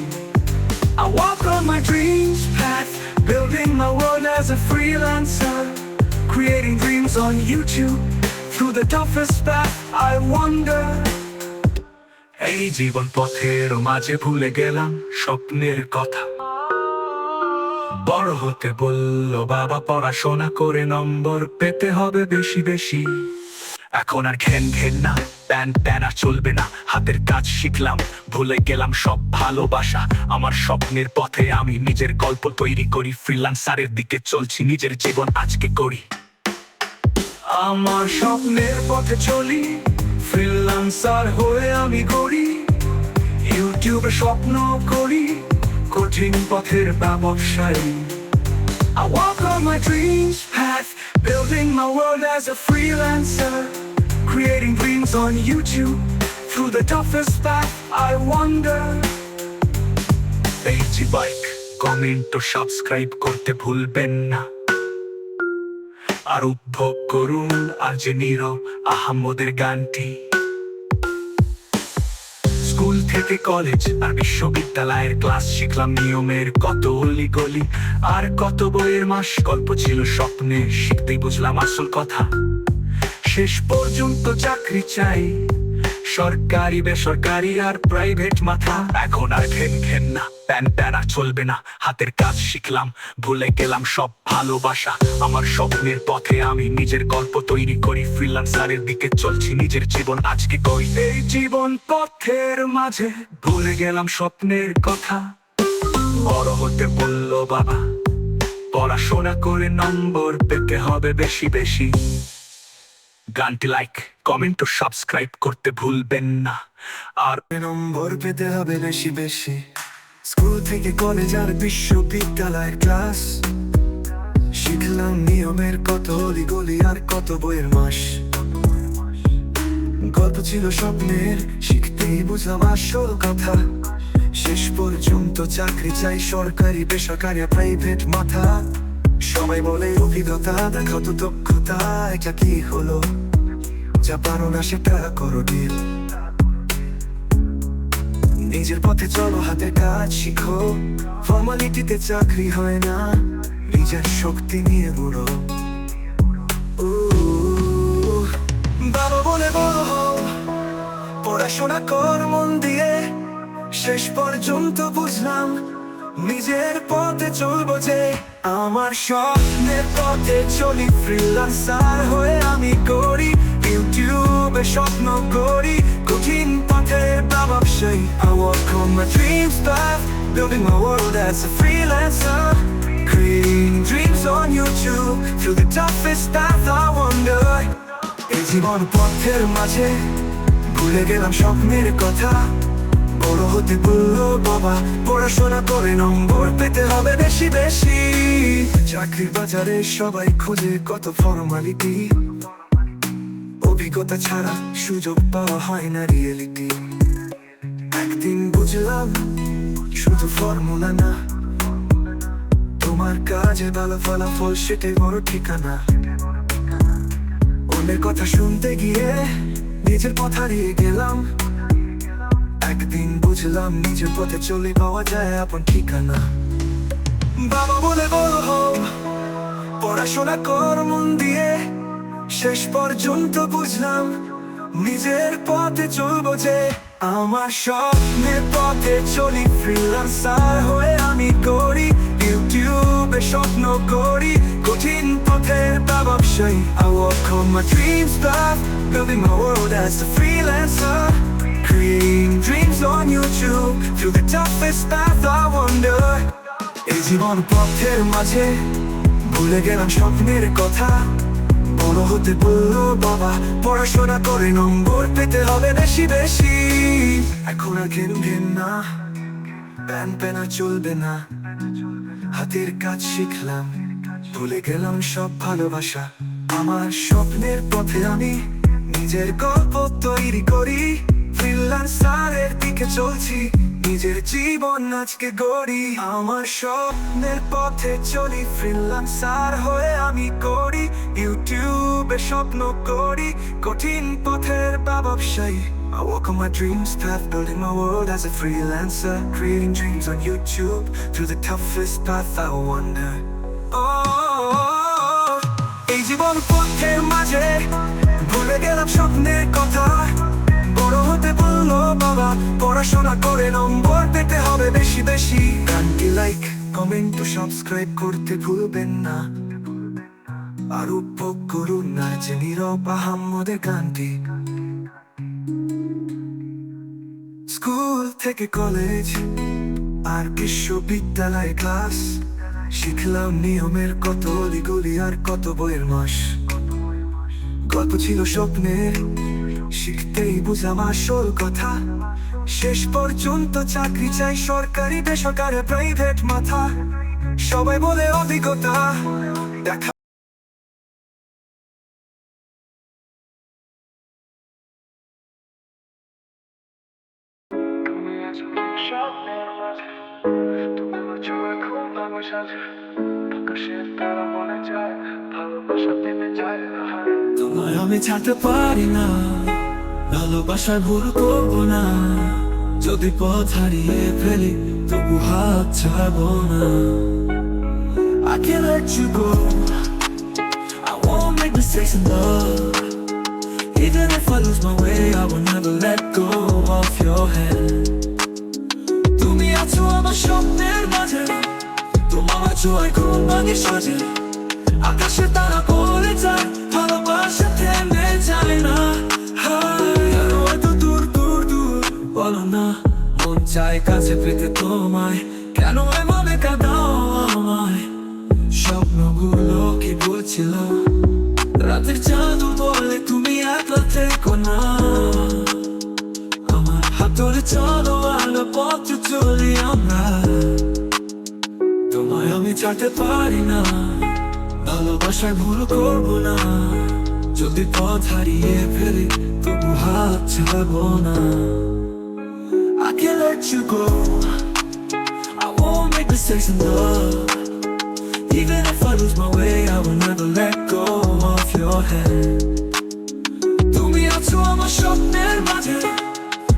I walk on my dreams path, building my world as a freelancer, creating dreams on YouTube, through the toughest path I wonder. এই জীবন পথের মাঝে ভুলে গেলাম স্বপ্নের কথা, বড় হতে বললো বাবা পড়াশোনা করে নম্বর পেতে হবে বেশি বেশি। এখন আর ঘেন ঘেন না, প্যান প্যান আর চলবে না, হাতের কাজ শিখলাম, ভুলে গেলাম সব ভালোবাসা। আমার স্বপ্নের পথে আমি নিজের গল্প তৈরি করি, ফ্রিল্যান্সারের দিকে চলছি, নিজের জীবন আজকে করি। আমার স্বপ্নের পথে চলি, ফ্রিল্যান্সার হয়ে আমি গড়ি, ইউটিউবে স্বপ্ন করি, কঠিন পথের ব্যবসায়ী। I walk on my dreams path, building my world as a freelancer, creating dreams on YouTube. Through the toughest path, I wonder. AG Bike, comment ও সাবস্ক্রাইব করতে ভুলবেন না। আর উপভোগ করুন আজ নীরব আহমদের গানটি। স্কুল থেকে কলেজ আর বিশ্ববিদ্যালয়ের ক্লাস শিখলাম নিয়মের কত অলিগলি, আর কত বইয়ের মাস গল্প ছিল স্বপ্নে, শিখতেই বুঝলাম আসল কথা। শেষ পর্যন্ত চাকরি চাই, সরকারি বেসরকারি আর প্রাইভেট মাথা। এখন আর ঘেন ঘেন না, প্যান প্যান আর চলবে না, হাতের কাজ শিখলাম, ভুলে গেলাম সব ভালোবাসা। আমার স্বপ্নের পথে আমি নিজের গল্প তৈরি করি, ফ্রিল্যান্সারের দিকে চলছি, নিজের জীবন আজকে করি। এই জীবন পথের মাঝে ভুলে গেলাম স্বপ্নের কথা। বড় হতে বললো বাবা, পড়াশোনা করে নম্বর পেতে হবে বেশি বেশি। গানটি লাইক, কমেন্ট ও সাবস্ক্রাইব করতে ভুলবেন না। আর নম্বর পেতে হবে বেশি বেশি। স্কুল থেকে কলেজ আর বিশ্ববিদ্যালয়ের ক্লাস শিখলাম নিয়মের কত অলিগলি, আর কত বইয়ের মাস গল্প ছিল স্বপ্নের, শিখতেই বুঝলাম আসল কথা। শেষ পর্যন্ত চাকরি চাই, সরকারি বেসরকারি প্রাইভেট মাথা। সবাই বলে অভিজ্ঞতা দেখাও তো দক্ষতা, এটা কি হলো? যা পারো না সেটা করো ডিল। নিজের পথে চলো, হাতে কাজ শিখো, ফর্মালিটিতে চাকরি হয় না, নিজের শক্তি নিয়ে বুড়ো। বাবা বলে বড় হও, পড়াশোনা কর মন দিয়ে। শেষ পর্যন্ত বুঝলাম নিজের পথে চলবো যে। আমার স্বপ্নের পথে চলি, ফ্রিল্যান্সার হয়ে আমি করি, ইউটিউবে স্বপ্ন করি, কঠিন পথের ব্যবসায়ী। I walk on my dreams path, building my world as a freelancer, creating dreams on YouTube. Through the toughest path I wonder. এই জীবন পথের মাঝে ভুলে গেলাম স্বপ্নের কথা। বড় হতে বললো বাবা, পড়াশোনা করে নম্বর পেতে হবে বেশি বেশি। চাকরির বাজারে সবাই খোঁজে কত ফর্মালিটি, অভিজ্ঞতা ছাড়া সুযোগ পাওয়া হয় না রিয়েলিটি। একদিন বুঝলাম শুধু ফর্মুলা না, তোমার কাজে ভালো ফলাফল সেটাই বড় ঠিকানা। অন্যের কথা শুনতে গিয়ে নিজের পথ হারিয়ে গেলাম। একদিন বুঝলাম নিজের পথে চলে পাওয়া যায় আপন ঠিকানা। বাবা বলে বড় হও, পড়াশোনা কর মন দিয়ে। শেষ পর্যন্ত বুঝলাম নিজের পথে চলবো যে। আমার স্বপ্নের পথে চলি, ফ্রিল্যান্সার হয়ে আমি করি, ইউটিউবে স্বপ্ন করি, কঠিন পথের ব্যবসায়ী। I walk on my dreams path, building my world as a freelancer, creating dreams on YouTube. Through the toughest path I wonder. এই জীবন পথের মাঝে ভুলে গেলাম স্বপ্নের কথা। বড় হতে বললো বাবা, পড়াশোনা করে নম্বর পেতে হবে বেশি বেশি। এখন আর ঘেন ঘেন না, প্যান প্যান আর চলবে না, হাতের কাজ শিখলাম, ভুলে গেলাম সব ভালোবাসা। আমার স্বপ্নের পথে আমি নিজের গল্প তৈরি করি, ফ্রিল্যান্সারের দিকে চলছি, নিজের জীবন আজকে গড়ি। আমার স্বপ্নের পথে চলি, ফ্রিল্যান্সার হয়ে আমি করি, ইউটিউবে স্বপ্ন করি, কঠিন পথের ব্যবসায়ী। I walk on my dreams path, building my world as a freelancer, creating dreams on YouTube. Through the toughest path I wonder. এই জীবন পথের মাঝে ভুলে গেলাম স্বপ্নের কথা। বড় হতে বললো বাবা, পড়াশোনা করে নম্বর পেতে হবে বেশি বেশি। গানটি লাইক, কমেন্ট ও সাবস্ক্রাইব করতে ভুলবেন না। আর উপভোগ করুন নাচে নীরব আহম্মদের গানটি। স্কুল থেকে কলেজ আর বিশ্ববিদ্যালয় ক্লাস, শিখলাম নিয়মের কত অলিগলি আর কত বইয়ের মাস। গল্প ছিল স্বপ্নের, শিখতেই বুঝলাম আসল কথা। শেষ পর্যন্ত চাকরি চাই, সরকারি বেসরকারি প্রাইভেট মাথা। সবাই বলে অভিজ্ঞতা দেখা তুমি আছো স্বপ্নের মাঝে, তোমার ছোঁয়া ঘুম আমার সাথে, আকাশের তারা মনে যায়, ভালোবাসা থেমে যায়। তোমায় আমি ছাড়তে পারি না, ভালোবাসার ভুল করবো না। যদি পথ হারিয়ে ফেলি তবু হাত ছাড়বো না। I can't let you go, I won't make mistakes in love. Even if I lose my way, I will never let go of your hand. তুমি আছো আমার স্বপ্নের মাঝে, তোমার ছোঁয়ায় ঘুম ভাঙে সাজে। আকাশে তারা বলে যায়, ভালোবাসা থেমে যায় না। আরো এত দূর দূর দূর বলো না, মন চায় কাছে পেতে তোমায়। কেন এভাবে কাঁদাও আমায়? স্বপ্নগুলো কি বলছিল, রাতের জাদু বলে তুমি একলা থেকো না। আমার হাত ধরে চলো, আলো পথে চলি আমরা। তোমায় আমি ছাড়তে পারি না, ভালোবাসার ভুল করবো না। যদি পথ হারিয়ে ফেলি তবু হাত ছাড়বো না। I can't let you go, I won't make mistakes in love. Even if I lose my way, I will never let go of your hand. তুমি আছো আমার স্বপ্নের মাঝে,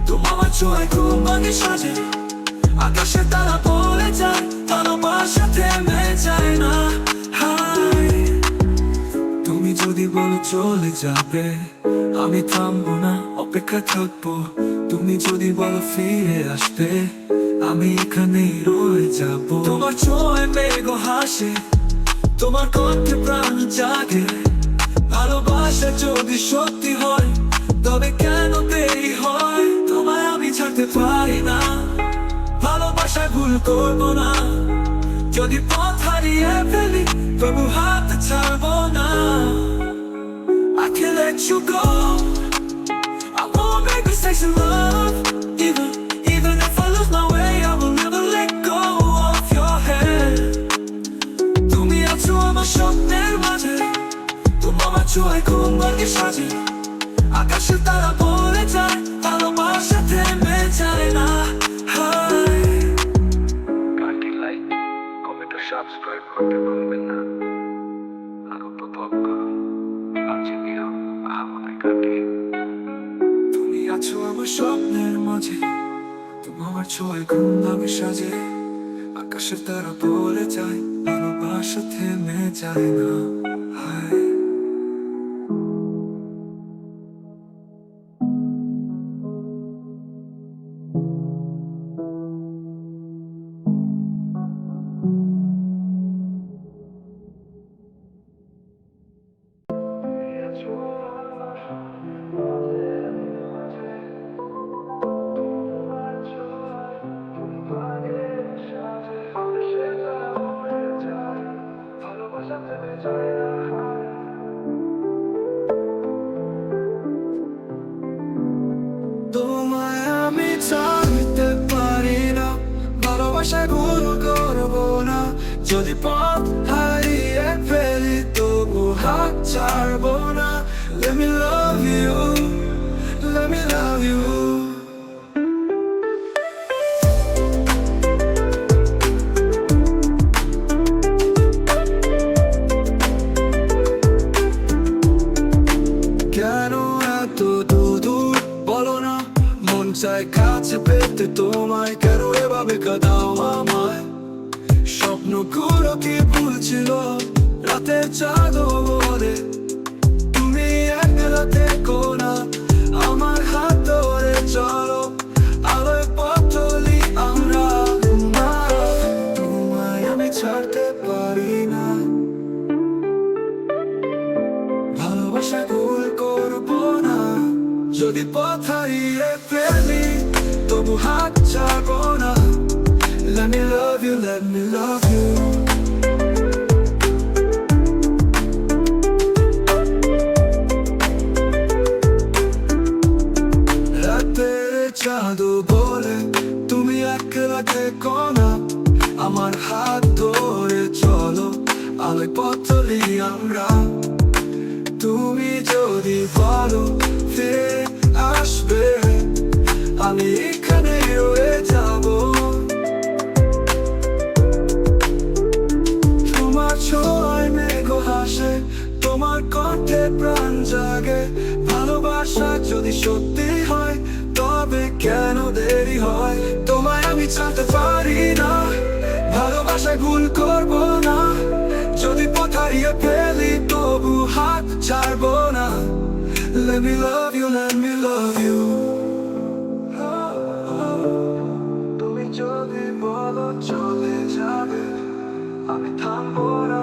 তোমার ছোঁয়ায় ঘুম ভাঙে সাজে। আকাশে তারা বলে যায়, ভালোবাসা থেমে যায় না। তুমি যদি বলো চলে যাবে, আমি থামবো না, অপেক্ষা থাকবো। তুমি যদি বলো ফিরে আসবে, আমি এখানেই রয়ে যাব। তোমার ছোঁয়ায় মেঘ হাসে, তোমার কণ্ঠে প্রাণ জাগে। ভালোবাসা যদি সত্যি হয়, তবে কেন দেরি হয়? তোমায় আমি ছাড়তে পারি না, ভালোবাসায় ভুল করবো না। যদি পথ হারিয়ে ফেলি তবু হাত ছাড়বো না। I can't let you go, I won't make mistakes in love. Even if I lose my way, I will never let go of your hand. তুমি আছো আমার স্বপ্নের মাঝে, তোমার ছোঁয়ায় ঘুম ভাঙে সাজে। আকাশে তারা বলে যায়, ভালোবাসা থেমে যায় না। গানটি লাইক, কমেন্ট ও সাবস্ক্রাইব করতে ভুলবেন না। আরো উপভোগ করুন নাচে নীরব আহম্মদের গানটি। তুমি আছো আমার স্বপ্নের মাঝে, তোমার ছোঁয়ায় ঘুম ভাঙে সাজে। আকাশে তারা বলে যায়, ভালোবাসা থেমে যায় না। তোমায় আমি ছাড়তে পারি না, ভালোবাসায় ভুল করবো না। যদি পথ হারিয়ে ফেলি তবু হাত ছাড়বো না। Let me love you, let me love you. চাই কাছে পেতে তোমায়, কেন এভাবে কাঁদাও আমায়? স্বপ্নগুলো কি ভুল ছিল, রাতের জাদু বলে তুমি একলা থেকো না। আমার হাত ধরে চলো, আলোয় পথ চলি আমরা। তোমায় আমি ছাড়তে পারি না, love you. রাতের জাদু বলে তুমি একলা থেকো না, আমার হাত ধরে চলো আলোয় পথ চলি আমরা। তুমি যদি বলো ফিরে আসবে, আমি এখানে রয়ে যাব। তোমার ছোঁয়ায় মেঘ হাসে, তোমার কণ্ঠে প্রাণ জাগে। ভালোবাসা যদি সত্যি হয় তবে কেন দেরি হয়? তোমায় আমি ছাড়তে পারি না, ভালোবাসায় ভুল করবো না। যদি পথ হারিয়ে ফেলি তবু হাত ছাড়বো না। Let me love you, let me love you. তুমি যদি বলো চলে যাবে, আমি থামবো না,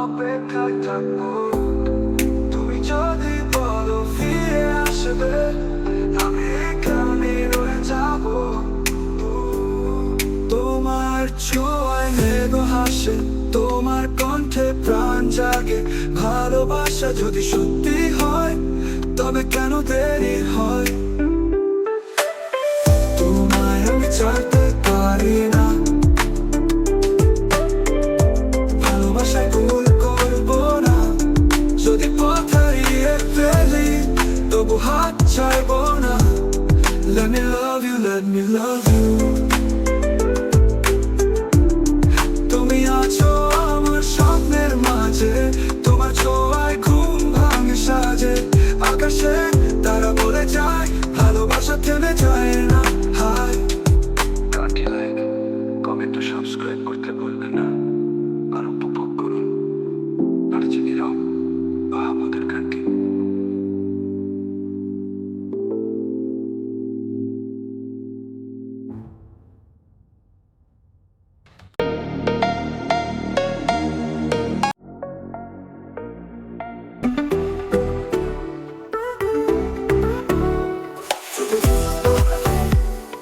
অপেক্ষায় থাকবো। তুমি যদি বলো ফিরে আসবে, আমি এখানে রয়ে যাব। তোমার ছোঁয়ায় মেঘ হাসে, তোমার কণ্ঠে প্রাণ জাগে। ভালোবাসা যদি সত্যি হয় তবে কেন দেরি হয়? তোমায় আমি ছাড়তে পারি না, ভালোবাসায় ভুল করবো না। যদি পথ হারিয়ে ফেলি তবু হাত ছাড়বো না। Let me love you, let me love you. তুমি আছো আমার স্বপ্নের মাঝে, তোমার ছোঁয়ায় ঘুম ভাঙে সাজে। আকাশে তারা বলে যায় ভালোবাসা থেমে যায় না। হাই কাটি লাইক কমেন্ট ও সাবস্ক্রাইব করতে ভুলবেন না। আর উপভোগ করুন নারচিনিরাও বা আমাদের গানটি।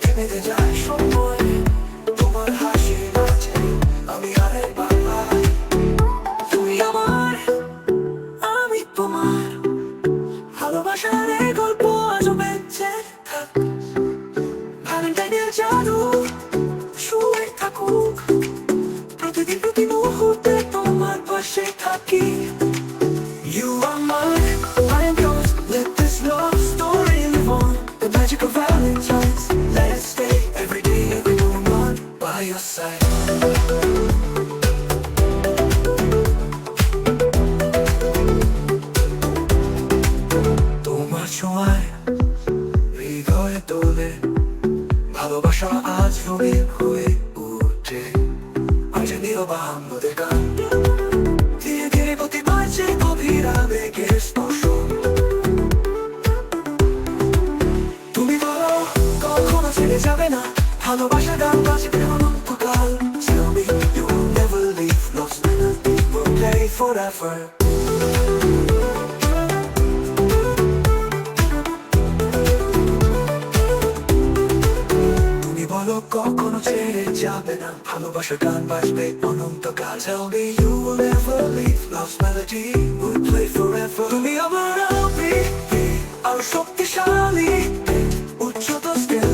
থেমে যায় সময়, তোমার হাসি নাচে, আমি আরেকবার পাই। তুমি আমার, আমি তোমার, ভালোবাসার এই গল্প আজও বেঁচে থাক। ভ্যালেন্টাইনের জাদু শুয়ে থাকুক, প্রতিদিন প্রতি মুহূর্তে তোমার পাশে থাকি। You are mine, I am yours, let this love story live on. The magic of Valentine's, let it stay every day, every moment by your side. তোমার ছোঁয়ায় হৃদয়ে তোলে, ভালোবাসা আজ রঙিন হয়ে উঠে। আজ নীরব আমাদের গান, ধীরে ধীরে প্রতি বাজে গভীর আবেগের স্পর্শ। তুমি বলো কখনো ছেড়ে যাবে না, ভালোবাসা গান বাজবে অনন্তকাল। Tell me you will never leave, lost melody will play forever. তুমি বলো কখনো ছেড়ে যাবে না, ভালোবাসা গান বাজবে অনন্তকাল। Tell me you will never leave, lost melody will play forever. তুমি আমার আবেগ আর শক্তিশালী, উচ্চতর স্থির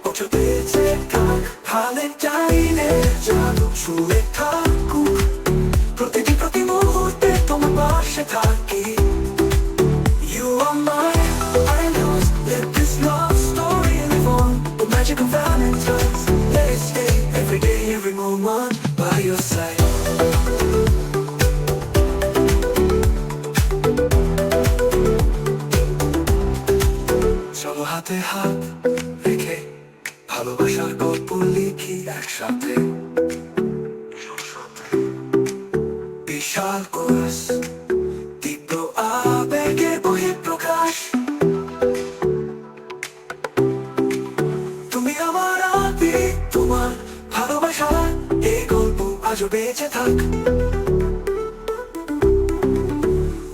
ওঠো বেঁচে থাক। ভ্যালেন্টাইনের জাদু ছুঁয়ে থাকুক, প্রতিদিন প্রতি মুহূর্তে তোমার পাশে থাকি। You are mine, I am yours, let this love story live on. The magic of Valentine's, let it stay every day, every moment by your side. চলো হাতে হাত রেখে ভালোবাসার গল্প লিখি একসাথে। বিশাল কোরাস, তীব্র আবেগের বহিঃপ্রকাশ। তুমি আমার আবেগ, তোমার ভালোবাসা এই গল্প আজও বেঁচে থাক।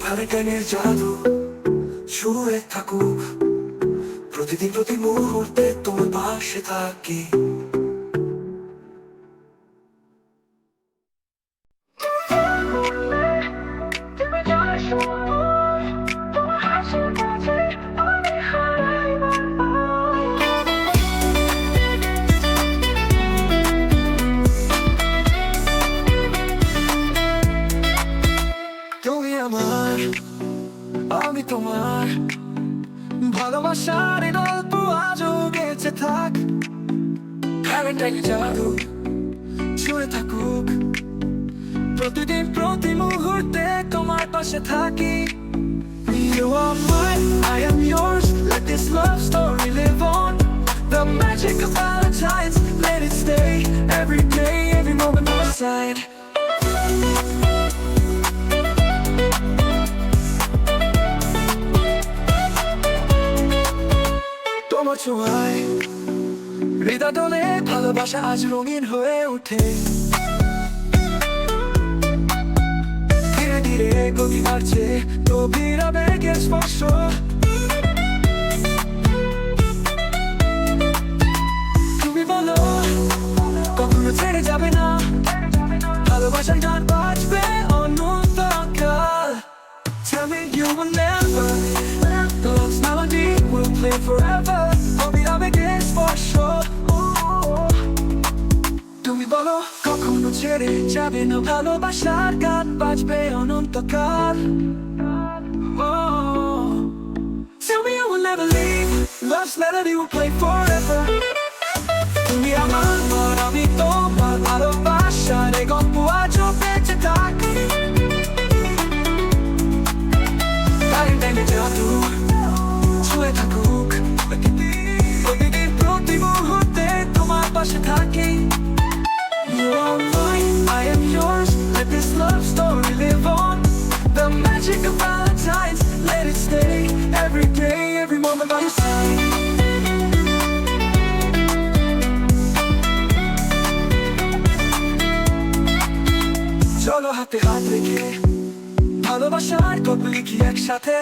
ভ্যালেন্টাইনের জাদু ছুঁয়ে থাকুক, প্রতিদিন প্রতি মুহূর্তে তোমার পাশে থাকি। ট্যালেন্টাইন জাদু ছুঁয়ে থাকুক প্রতিদিন প্রতি মুহূর্তে তোমার পাশে থাকি You are mine, I am yours. Let this love story live on. The magic of Valentine's, let it stay. Every day, every moment by my side. তোমার ছোঁয়ায় হৃদয় দোলে ভালোবাসা আজ রঙিন হয়ে ওঠে ধীরে ধীরে গতি বাড়ছে গভীর আবেগের স্পর্শ তুমি বলো কখনো ছেড়ে যাবে না ভালোবাসার গান বাজবে অনন্তকাল Tell me you will never The love's melody will play forever গভীর আবেগের স্পর্শ তুমি বলো কখনো ছেড়ে যাবে না ভালোবাসার গান বাজবে অনন্তকাল Tell me you will never leave Love's melody will play forever তুমি আমার আর আমি তোমার ভালোবাসার এই গল্প আজও বেঁচে থাকি ট্যালেন্টাইন জাদু ছুঁয়ে থাকুক প্রতিদিন প্রতি মুহূর্তে তোমার পাশে থাকি You are mine, I am yours. Let this love story live on. The magic of Valentine's, let it stay. Every day, every moment by your side. চলো হাতে হাত রেখে ভালোবাসার গল্প লিখি একসাথে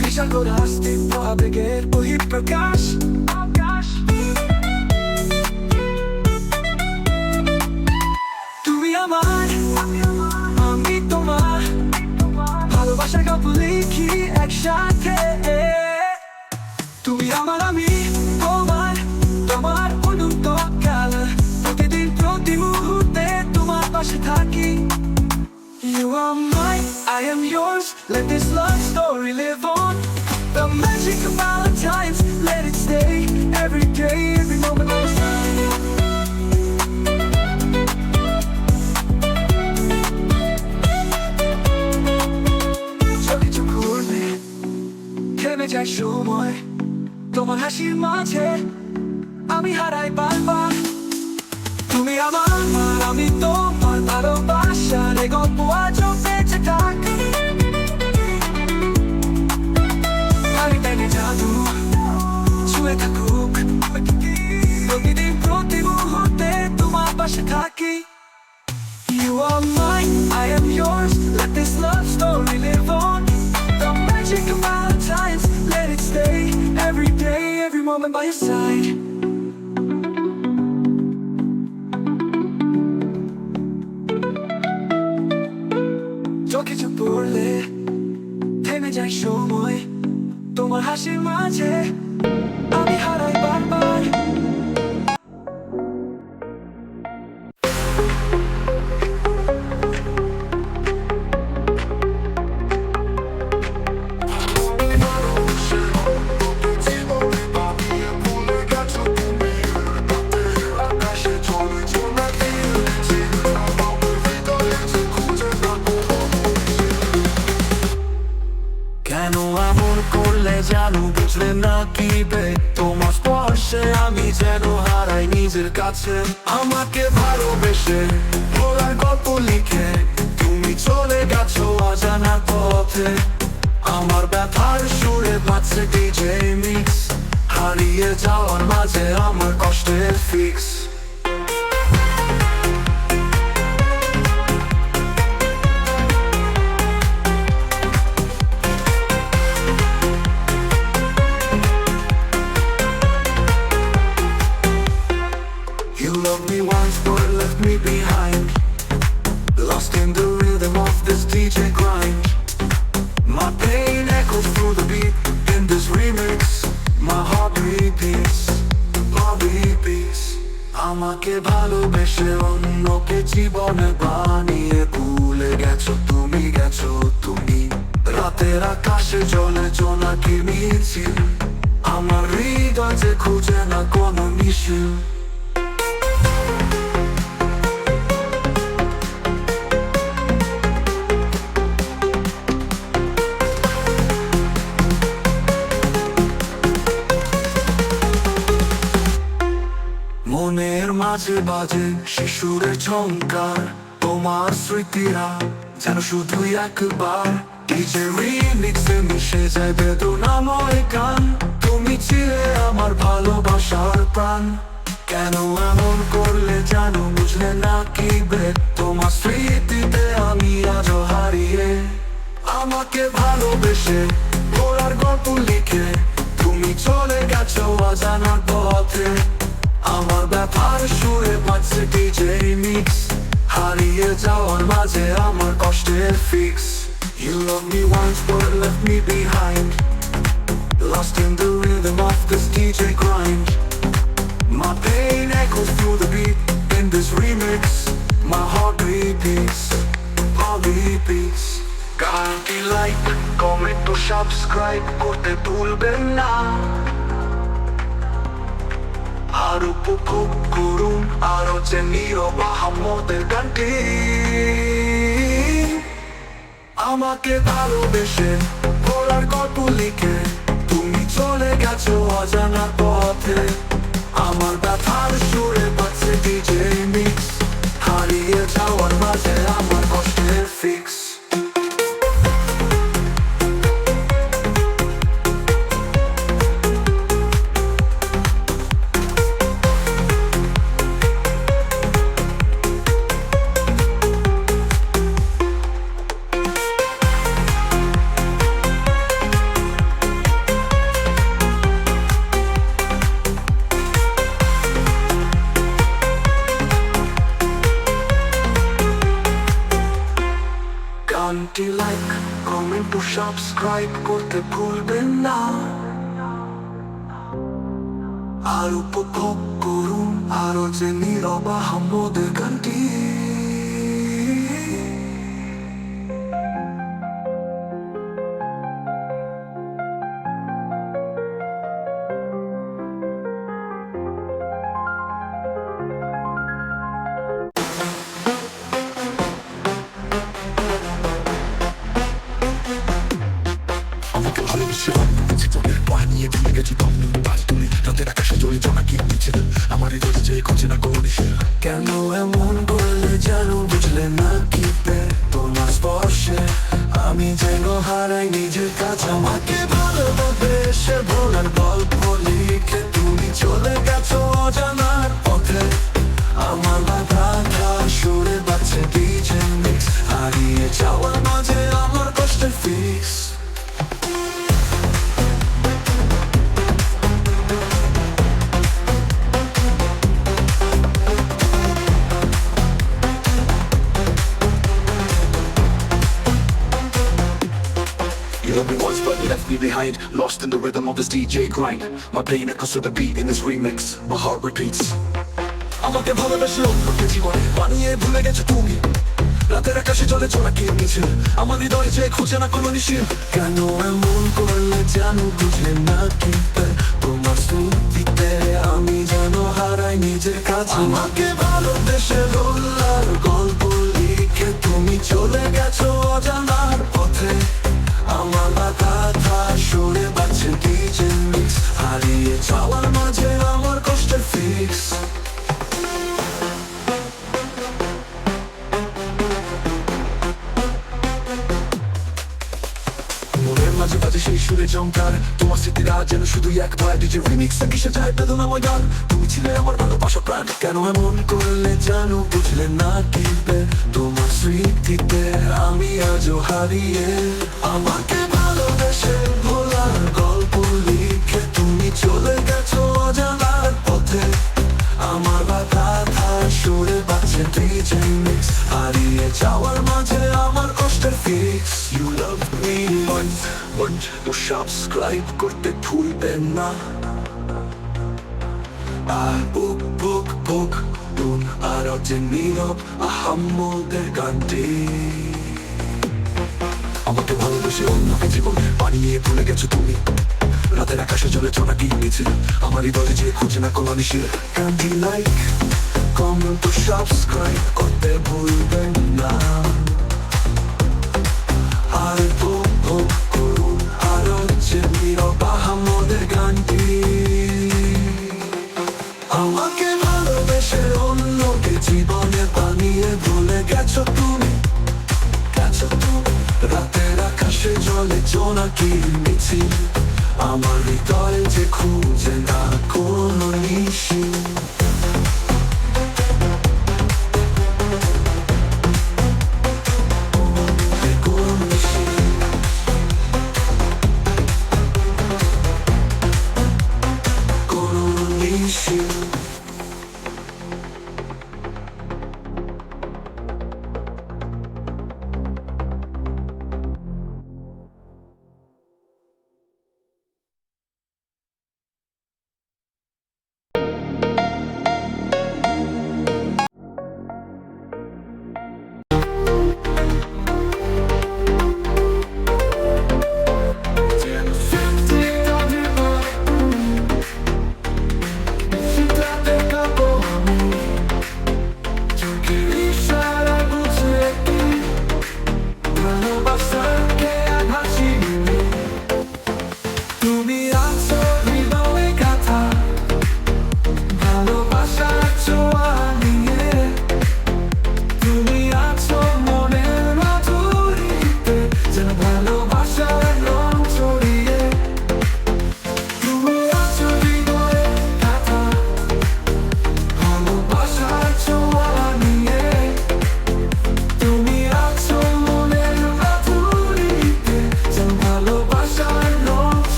বিশাল করে অস্তিত্ব আবেগের বহিঃপ্রকাশ তুমি আমার আমি তোমার ভালোবাসার গল্প লিখি একসাথে তুমি আমার আমি তোমার তোমার অনন্তকাল প্রতিদিন প্রতি মুহূর্তে তোমার পাশে থাকি You are mine, I am yours. Let this love story live on. The magic of Valentine's, let it stay. Every day, every moment by your side. চোখে চোখ ঘুরলে থেমে যায় সময় তোমার হাসির মাঝে আমি হারাই বারবার তুমি আমার আর আমি তোমার ভালোবাসার এই গল্প আজও বেঁচে থাকি ট্যালেন্টাইন জাদু ছুঁয়ে থাকুক প্রতিদিন প্রতি মুহূর্তে তোমার পাশে থাকি You are mine, I am yours. Let this love story live on. The magic of Valentine's, let it stay. Every day, every moment by your side. চোখে চোখ পড়লে থেমে যায় সময় তোমার হাসির মাঝে আমি হারাই বারবার কেন এমন করলে জানো বুঝলে না কি বে তোমার স্পর্শে আমি যেন হারাই নিজের কাছে আমাকে ভালোবেসে ভোলার গল্প লিখে তুমি চলে গেছো অজানা পথে আমার ব্যথার সুরে বাজছে ডিজে মিক্স হারিয়ে যাওয়ার মাঝে আমার কষ্টের fix You loved me once but left me behind Lost in the rhythm of this DJ grind My pain echoes through the beat in this remix My heart repeats, আমাকে ভালোবেসে অন্যকে জীবনে বানিয়ে ভুলে গেছো তুমি রাতের আকাশে জ্বলে জোনাকি মিছিল আমার হৃদয় যে খুঁজে না কোনো নিশি। মনের মাঝে বাজে শিশুরের ঝংকার, তোমার স্মৃতিরা যেন শুধুই একবার ডিজে রিমিক্সে মিশে যায় বেদনাময় গান। তুমি ছিলে আমার ভালোবাসার প্রাণ, কেন এমন করলে জানো বুঝলে না কি বে? তোমার স্মৃতিতে আমি আজও হারিয়ে, আমাকে ভালোবেসে ঘোরার গল্প লিখে তুমি চলে গেছো অজানার পথে। আমার ব্যথার সুরে বাজছে ডিজে মিক্স, হারিয়ে যাওয়ার মাঝে আমার কষ্টের fix. You loved me once but left me behind, lost in the rhythm of this DJ grind. My pain echoes through the beat in this remix. My heart repeats, heart repeats. গানটি like comment ও subscribe করতে ভুলবেন না, আর উপভোগ করুন আরো যে নীরব আহম্মদের গানটি। আমাকে ভালোবেসে ভোলার গল্প লিখে তুমি চলে গেছো অজানা পথে। আমার ব্যথার সুরে বাজছে ডিজে মিক্স, হারিয়ে যাওয়ার মাঝে আমার কষ্টের ফিক্স। গানটি লাইক কমেন্ট ও সাবস্ক্রাইব করতে ভুলবেন না, আর উপভোগ করুন আরো যে নীরব আহম্মদের গানটি। আমাকে ভালোবেসেছিলাম জীবনের বানিয়ে ভুলে গেছি দম বাজ তুলে রাতের আকাশে জলে জোনাকি দিচ্ছিল আমার হৃদয় যে খুঁজে না কোনো দিশে। কেন এমন করলে জানো বুঝলে না কি পে? তোমার স্পর্শে আমি যেন হারাই নিজের কাছে। আমাকে ভালোবেসে ভোলার গল্প লিখে তুমি চলে গেছো অজানার পথে। আমার ব্যথা সুরে বাজছে ডিজে মিক্স, হারিয়ে যাওয়ার মাঝে আমার কষ্টের fix. You loved me once but you left me behind, lost in the rhythm of this DJ grind. My pain echoes to the beat in this remix, my heart repeats. আমাকে ভালোবেসে অন্যকে জীবনে বানিয়ে ভুলে গেছো তুমি, রাতের আকাশে জলে জোনাকি মিছিল আমার হৃদয় যে খুঁজে না কোনো নিশি। কেন এমন করলে জানো বুঝলে না কি পে? তোমার স্মৃতিতে আমি যেন হারাই নিজের কাছে। আমাকে ভালোবেসে ভোলার গল্প লিখে তুমি চলে গেছো অজানার পথে। আমার ব্যথা সুরে বাজছে ডিজে মিক্স, হারিয়ে যাওয়ার মাঝে আমার কষ্টের ফিক্স। মনের মাঝে বাজে সেই সুরে ঝংকার, তোমার স্মৃতিরা যেন শুধু একবার ডিজে রিমিক্সে মিশে যায় বেদনাময় গান। তুমি ছিলে আমার ভালোবাসার প্রাণ, কেন এমন করলে জানো বুঝলে না কি পে? তোমার স্মৃতিতে আমি আজও হারিয়ে, আমাকে ভালোবেসে ভোলার গল্প লিখে তুমি চলে গেছো অজানার পথে। আমার ব্যথা সুরে বাজছে ডিজে মিক্স, হারিয়ে যাওয়ার মাঝে আমার কষ্টের fix. You love me once but you subscribe করতে ভুলবেন না, আর বুক করুন আরো যে নীরব আহম্মদের গানটি। আমাকে ভালোবেসে অন্যকে জীবন বানিয়ে ভুলে গেছো তুমি, রাতের আকাশে জ্বলে জোনাকি মিছিল আমার হৃদয়ে যে খুঁজে না কোনো নিশির কান্দি লাইক কমেন্ট সাবস্ক্রাইব করতে ভুলবেন না আর উপভোগ করুন আরো যে নীরব আহমদের গানটি আমাকে ভালোবেসে অন্যকে জীবনে বানিয়ে ভুলে গেছো তুমি রাতের আকাশে জলে জোনাকির মিছিল আমার হৃদয়ে যে খুঁজে না কোনো নিশি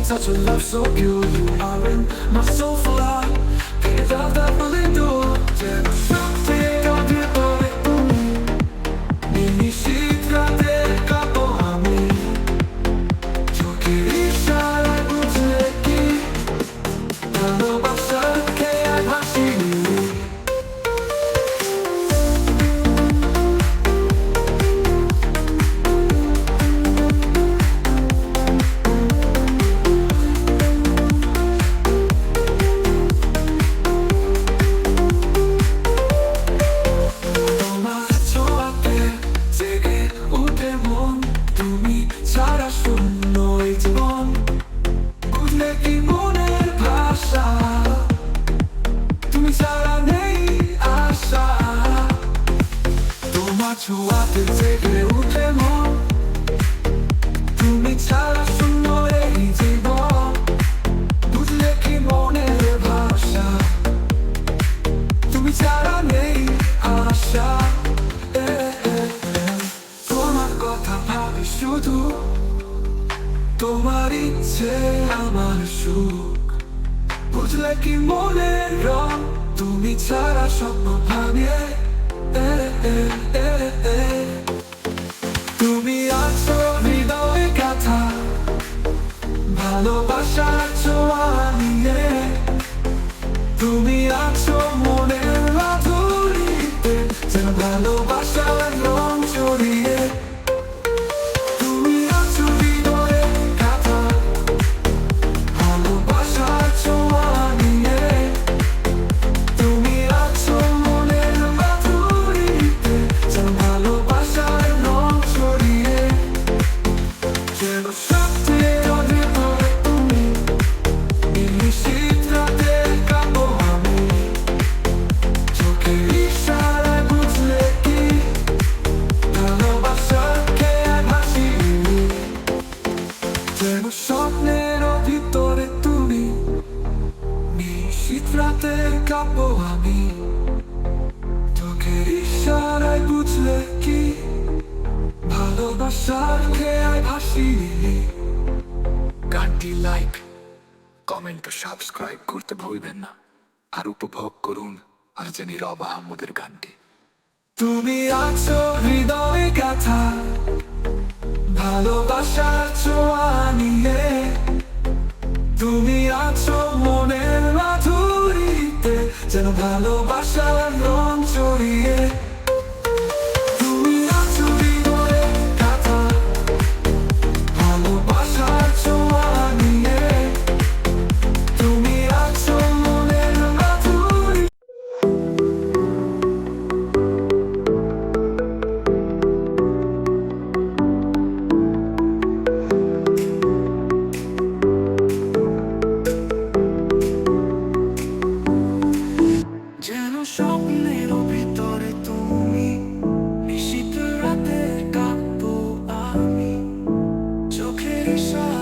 Such a love so pure, you are in my soul for life. Can't love that really do. Something on the body. Mini shitrate kapo ami. Joki ishara buzeki. Nano basa ke adhashini. ছোঁয়াতে জেগে উঠে মন তুমি ছাড়া শূন্য এই জীবন বুঝলে কি মনের ভাষা তুমি ছাড়া নেই আশা তোমার কথা ভাবি শুধু তোমার ইচ্ছে আমার সুখ বুঝলে কি মনের রং তুমি ছাড়া স্বপ্ন ভাঙে তুমি আছো হৃদয়ে কথা ভালোবাসার ছোঁয়া নিয়ে তুমি আছো মনের মাধুরীতে যেন ভালোবাসার রং ছড়িয়ে তুমি আছো হৃদয়ে কথা ভালোবাসার ছোঁয়া নিয়ে তুমি আছো মনের মাধুরীতে যেন ভালোবাসার রং ছড়িয়ে যেন সত্যের অধিপতি তুমি নিশীথ রাতে কাঁপো আমি চোখের ইশারায় বুঝলে কি ভালোবাসাকে ভাসি যেন স্বপ্নের ভিতরে তুমি নিশীথ রাতে কাঁপো আমি চোখের ইশারায় বুঝলে কি ভালোবাসার খেয়ায় ভাসি গানটি লাইক কমেন্ট ও সাবস্ক্রাইব করতে ভুলবেন না আর উপভোগ করুন আর যে নীরব আহমদের গানটি তুমি আছো হৃদয়ে গাথা ভালোবাসার ছোঁয়া নিয়ে তুমি আছো মনের মাধুরীতে যেন ভালোবাসার রং ছড়িয়ে তুমি আছো হৃদয়ে গাথা পেশা